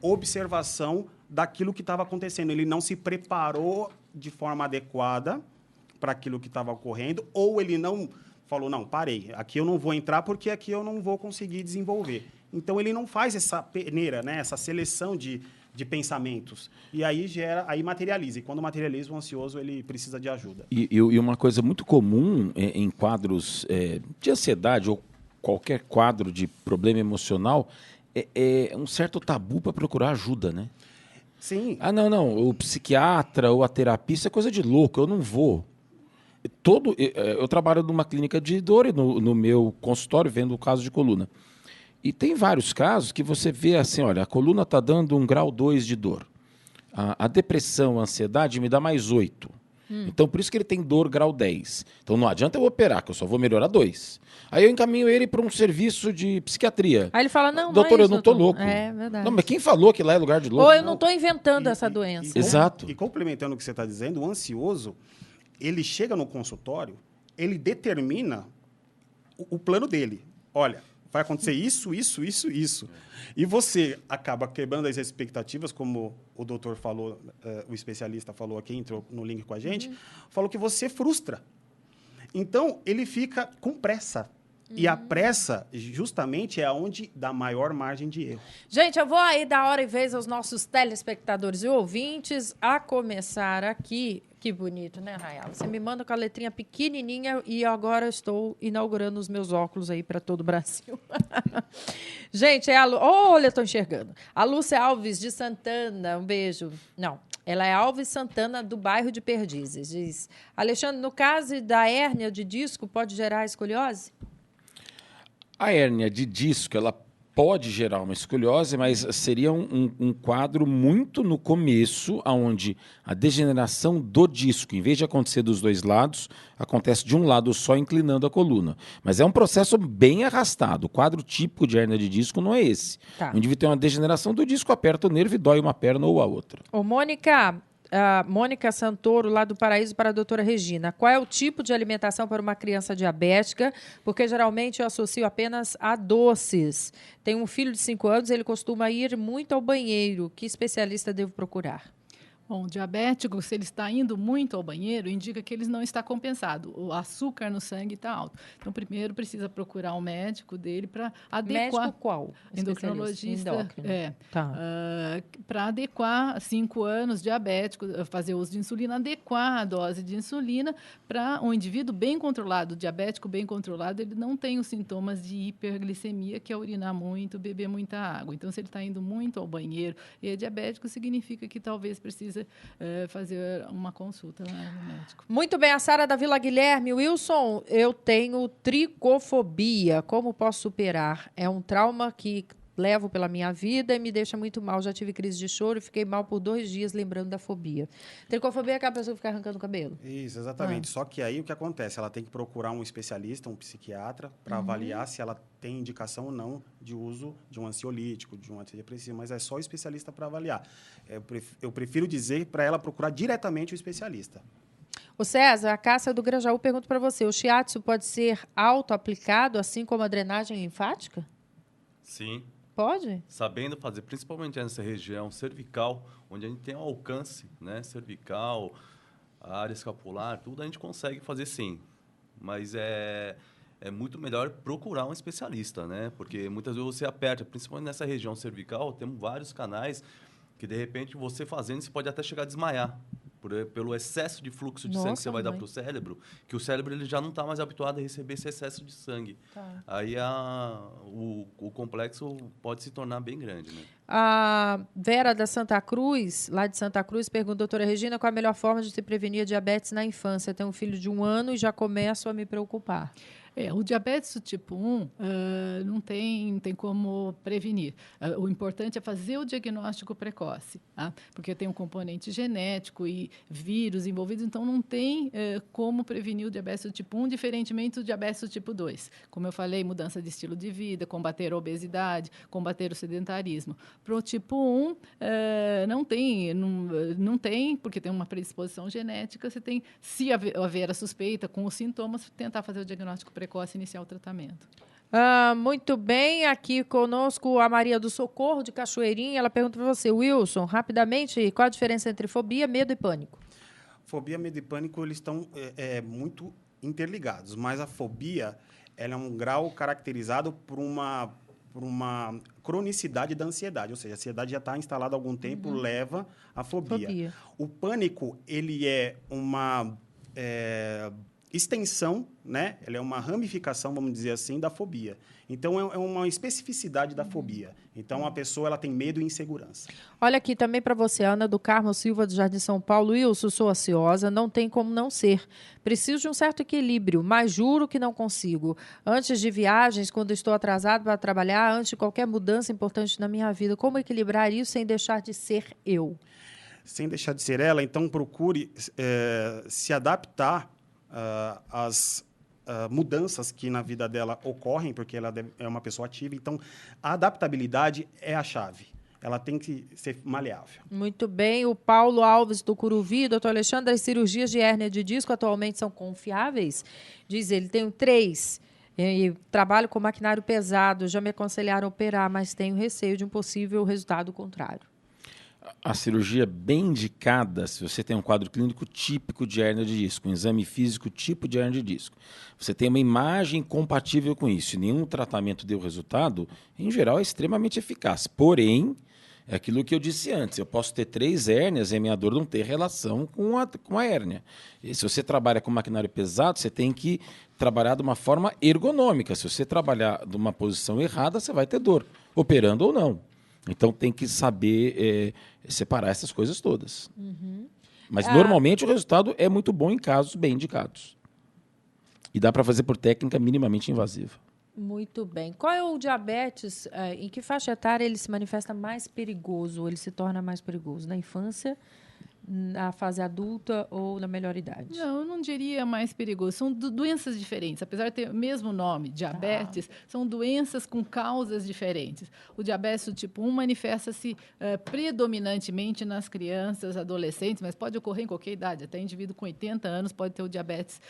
Speaker 3: observação daquilo que estava acontecendo. Ele não se preparou de forma adequada para aquilo que estava ocorrendo, ou ele não falou, não, parei, aqui eu não vou entrar porque aqui eu não vou conseguir desenvolver. Então, ele não faz essa peneira, né, essa seleção de pensamentos. E aí materializa. E quando materializa, o ansioso ele precisa de ajuda.
Speaker 5: E uma coisa muito comum em quadros de ansiedade ou qualquer quadro de problema emocional é um certo tabu para procurar ajuda, né?
Speaker 3: Sim.
Speaker 5: Ah, não, o psiquiatra ou a terapia, isso é coisa de louco, eu não vou. Eu trabalho numa clínica de dor, no meu consultório, vendo o caso de coluna. E tem vários casos que você vê assim, olha, a coluna está dando 1 grau 2 de dor. A depressão, a ansiedade me dá mais 8. Então, por isso que ele tem dor grau 10. Então, não adianta eu operar, que eu só vou melhorar 2. Aí eu encaminho ele para um serviço de psiquiatria.
Speaker 1: Aí ele fala, não,
Speaker 5: doutor,
Speaker 1: não é
Speaker 5: eu não estou louco.
Speaker 1: É verdade.
Speaker 5: Não, mas quem falou que lá é lugar de louco?
Speaker 1: Ou eu não estou inventando essa doença.
Speaker 5: Exato.
Speaker 3: E complementando o que você está dizendo, o ansioso, ele chega no consultório, ele determina o plano dele. Olha, vai acontecer isso. E você acaba quebrando as expectativas, como o doutor falou, o especialista falou aqui, entrou no link com a gente, falou que você frustra. Então, ele fica com pressa. E a pressa, justamente, é onde dá maior margem de erro.
Speaker 1: Gente, eu vou aí dar hora e vez aos nossos telespectadores e ouvintes, a começar aqui. Que bonito, né, Rayala? Você me manda com a letrinha pequenininha e agora eu estou inaugurando os meus óculos aí para todo o Brasil. Gente, é a Lu... Olha, eu estou enxergando. A Lúcia Alves, de Santana, um beijo. Não, ela é Alves Santana, do bairro de Perdizes. Diz, Alexandre, no caso da hérnia de disco, pode gerar escoliose?
Speaker 5: A hérnia de disco, ela pode gerar uma escoliose, mas seria um quadro muito no começo, onde a degeneração do disco, em vez de acontecer dos dois lados, acontece de um lado só, inclinando a coluna. Mas é um processo bem arrastado. O quadro típico de hérnia de disco não é esse.
Speaker 1: Tá.
Speaker 5: O indivíduo tem uma degeneração do disco, aperta o nervo e dói uma perna ou a outra.
Speaker 1: Ô, Mônica... Mônica Santoro, lá do Paraíso, para a doutora Regina. Qual é o tipo de alimentação para uma criança diabética? Porque geralmente eu associo apenas a doces. Tenho um filho de 5 anos, ele costuma ir muito ao banheiro. Que especialista devo procurar?
Speaker 2: Bom, diabético, se ele está indo muito ao banheiro, indica que ele não está compensado. O açúcar no sangue está alto. Então, primeiro precisa procurar um médico dele para adequar.
Speaker 1: Médico qual?
Speaker 2: Endocrinologista.
Speaker 1: Endócrino. Tá.
Speaker 2: Para adequar 5 anos diabético, fazer uso de insulina, adequar a dose de insulina para um indivíduo bem controlado, diabético bem controlado, ele não tem os sintomas de hiperglicemia, que é urinar muito, beber muita água. Então, se ele está indo muito ao banheiro e é diabético, significa que talvez precise fazer uma consulta no médico.
Speaker 1: Muito bem, a Sara da Vila Guilherme. Wilson, eu tenho tricofobia. Como posso superar? É um trauma que levo pela minha vida e me deixa muito mal. Já tive crise de choro e fiquei mal por 2 dias lembrando da fobia. Tricofobia é aquela pessoa que fica arrancando o cabelo?
Speaker 3: Isso, exatamente. Só que aí o que acontece? Ela tem que procurar um especialista, um psiquiatra, para avaliar se ela tem indicação ou não de uso de um ansiolítico, de um antidepressivo, mas é só o especialista para avaliar. Eu prefiro dizer para ela procurar diretamente o especialista.
Speaker 1: O César, a Cássia do Grajaú pergunta para você, o shiatsu pode ser auto-aplicado, assim como a drenagem linfática?
Speaker 4: Sim.
Speaker 1: Pode?
Speaker 4: Sabendo fazer, principalmente nessa região cervical, onde a gente tem um alcance, né, cervical, a área escapular, tudo a gente consegue fazer sim. Mas é muito melhor procurar um especialista, né? Porque muitas vezes você aperta, principalmente nessa região cervical, temos vários canais que, de repente, você fazendo, você pode até chegar a desmaiar. pelo excesso de fluxo de sangue que você vai dar para o cérebro, que o cérebro ele já não está mais habituado a receber esse excesso de sangue.
Speaker 1: Tá.
Speaker 4: Aí o complexo pode se tornar bem grande, né?
Speaker 1: A Vera da Santa Cruz, lá de Santa Cruz, pergunta, doutora Regina, qual a melhor forma de se prevenir a diabetes na infância? Eu tenho um filho de 1 ano e já começo a me preocupar.
Speaker 2: O diabetes do tipo 1 não tem como prevenir. O importante é fazer o diagnóstico precoce, tá? Porque tem um componente genético e vírus envolvidos, então não tem como prevenir o diabetes do tipo 1, diferentemente do diabetes do tipo 2. Como eu falei, mudança de estilo de vida, combater a obesidade, combater o sedentarismo. Para o tipo 1, não tem, porque tem uma predisposição genética, você tem, se haver a suspeita com os sintomas, tentar fazer o diagnóstico precoce, iniciar o tratamento.
Speaker 1: Muito bem, aqui conosco a Maria do Socorro, de Cachoeirinha. Ela pergunta para você, Wilson, rapidamente, qual a diferença entre fobia, medo e pânico?
Speaker 3: Fobia, medo e pânico, eles estão muito interligados, mas a fobia ela é um grau caracterizado por uma cronicidade da ansiedade, ou seja, a ansiedade já está instalada há algum tempo, leva à fobia. O pânico, ele é uma extensão, né? Ele é uma ramificação, vamos dizer assim, da fobia. Então, é uma especificidade da fobia. Então, a pessoa ela tem medo e insegurança.
Speaker 1: Olha aqui também para você, Ana do Carmo Silva, do Jardim São Paulo. Wilson, sou ansiosa, não tem como não ser. Preciso de um certo equilíbrio, mas juro que não consigo. Antes de viagens, quando estou atrasado para trabalhar, antes de qualquer mudança importante na minha vida, como equilibrar isso sem deixar de ser eu?
Speaker 3: Sem deixar de ser ela, então procure se adaptar às mudanças que na vida dela ocorrem, porque ela é uma pessoa ativa. Então, a adaptabilidade é a chave. Ela tem que ser maleável.
Speaker 1: Muito bem. O Paulo Alves, do Curuvi. Doutor Alexandre, as cirurgias de hérnia de disco atualmente são confiáveis? Diz ele, tenho 3 e trabalho com maquinário pesado. Já me aconselharam a operar, mas tenho receio de um possível resultado contrário.
Speaker 5: A cirurgia bem indicada, se você tem um quadro clínico típico de hérnia de disco, um exame físico tipo de hérnia de disco, você tem uma imagem compatível com isso e nenhum tratamento deu resultado, em geral é extremamente eficaz. Porém, é aquilo que eu disse antes, eu posso ter 3 hérnias e a minha dor não ter relação com a hérnia. E se você trabalha com maquinário pesado, você tem que trabalhar de uma forma ergonômica. Se você trabalhar de uma posição errada, você vai ter dor, operando ou não. Então, tem que saber separar essas coisas todas. Mas, normalmente, o resultado é muito bom em casos bem indicados. E dá para fazer por técnica minimamente invasiva.
Speaker 1: Muito bem. Qual é o diabetes? Em que faixa etária ele se manifesta mais perigoso? Ele se torna mais perigoso? Na infância, na fase adulta ou na melhor idade?
Speaker 2: Não, eu não diria mais perigoso. São doenças diferentes. Apesar de ter o mesmo nome, diabetes, são doenças com causas diferentes. O diabetes do tipo 1 manifesta-se predominantemente nas crianças, adolescentes, mas pode ocorrer em qualquer idade. Até indivíduo com 80 anos pode ter o diabetes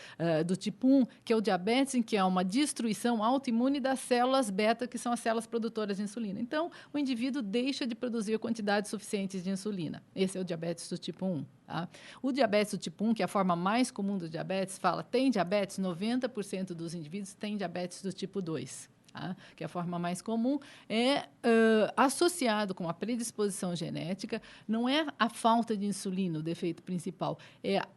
Speaker 2: do tipo 1, que é o diabetes em que há uma destruição autoimune das células beta, que são as células produtoras de insulina. Então, o indivíduo deixa de produzir quantidades suficientes de insulina. Esse é o diabetes do tipo 1. Tá? O diabetes do tipo 1, que é a forma mais comum do diabetes, tem diabetes, 90% dos indivíduos têm diabetes do tipo 2. Tá? Que é a forma mais comum, associado com a predisposição genética, não é a falta de insulina o defeito principal.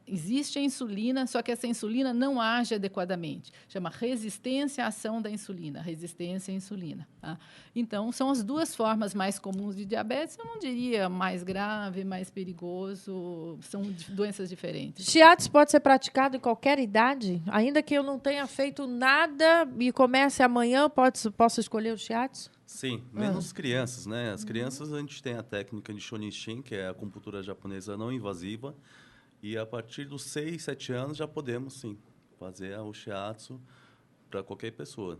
Speaker 2: Existe a insulina, só que essa insulina não age adequadamente. Chama resistência à ação da insulina, resistência à insulina. Tá? Então, são as 2 formas mais comuns de diabetes. Eu não diria mais grave, mais perigoso, são doenças diferentes.
Speaker 1: Shiatsu pode ser praticado em qualquer idade? Ainda que eu não tenha feito nada e comece amanhã, posso escolher o shiatsu?
Speaker 4: Sim, menos crianças, né? As crianças, a gente tem a técnica de Shonin-shin, que é a acupuntura japonesa não invasiva, e a partir dos 6, 7 anos já podemos, sim, fazer o shiatsu para qualquer pessoa,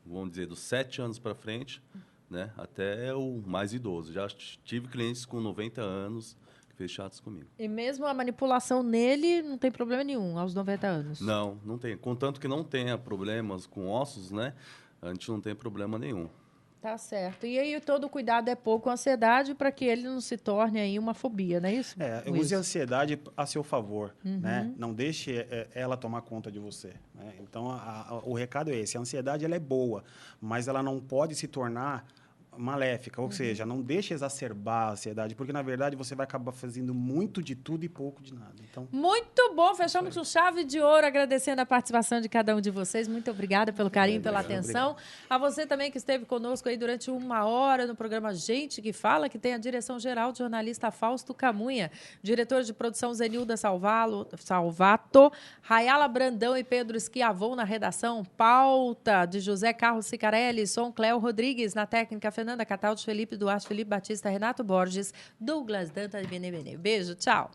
Speaker 4: vamos dizer, dos 7 anos para frente, né? Até o mais idoso. Já tive clientes com 90 anos que fez shiatsu comigo.
Speaker 1: E mesmo a manipulação nele não tem problema nenhum, aos 90 anos?
Speaker 4: Não tem. Contanto que não tenha problemas com ossos, né? A gente não tem problema nenhum.
Speaker 1: Tá certo. E aí todo cuidado é pouco com a ansiedade para que ele não se torne aí uma fobia, não é isso?
Speaker 3: Use a ansiedade a seu favor, né? Não deixe ela tomar conta de você. Né? Então, o recado é esse. A ansiedade ela é boa, mas ela não pode se tornar maléfica, ou seja, não deixa exacerbar a ansiedade, porque, na verdade, você vai acabar fazendo muito de tudo e pouco de nada. Então,
Speaker 1: Muito bom, fechamos com chave de ouro, agradecendo a participação de cada um de vocês. Muito obrigada pelo carinho, pela atenção. A você também que esteve conosco aí durante 1 hora no programa Gente que Fala, que tem a direção geral do jornalista Fausto Camunha, diretor de produção Zenilda Salvato, Rayala Brandão e Pedro Schiavon na redação, pauta de José Carlos Sicarelli, som Cléo Rodrigues, na técnica Fernanda Cataldo, Felipe Duarte, Felipe Batista, Renato Borges, Douglas Danta e Benê. Beijo, tchau.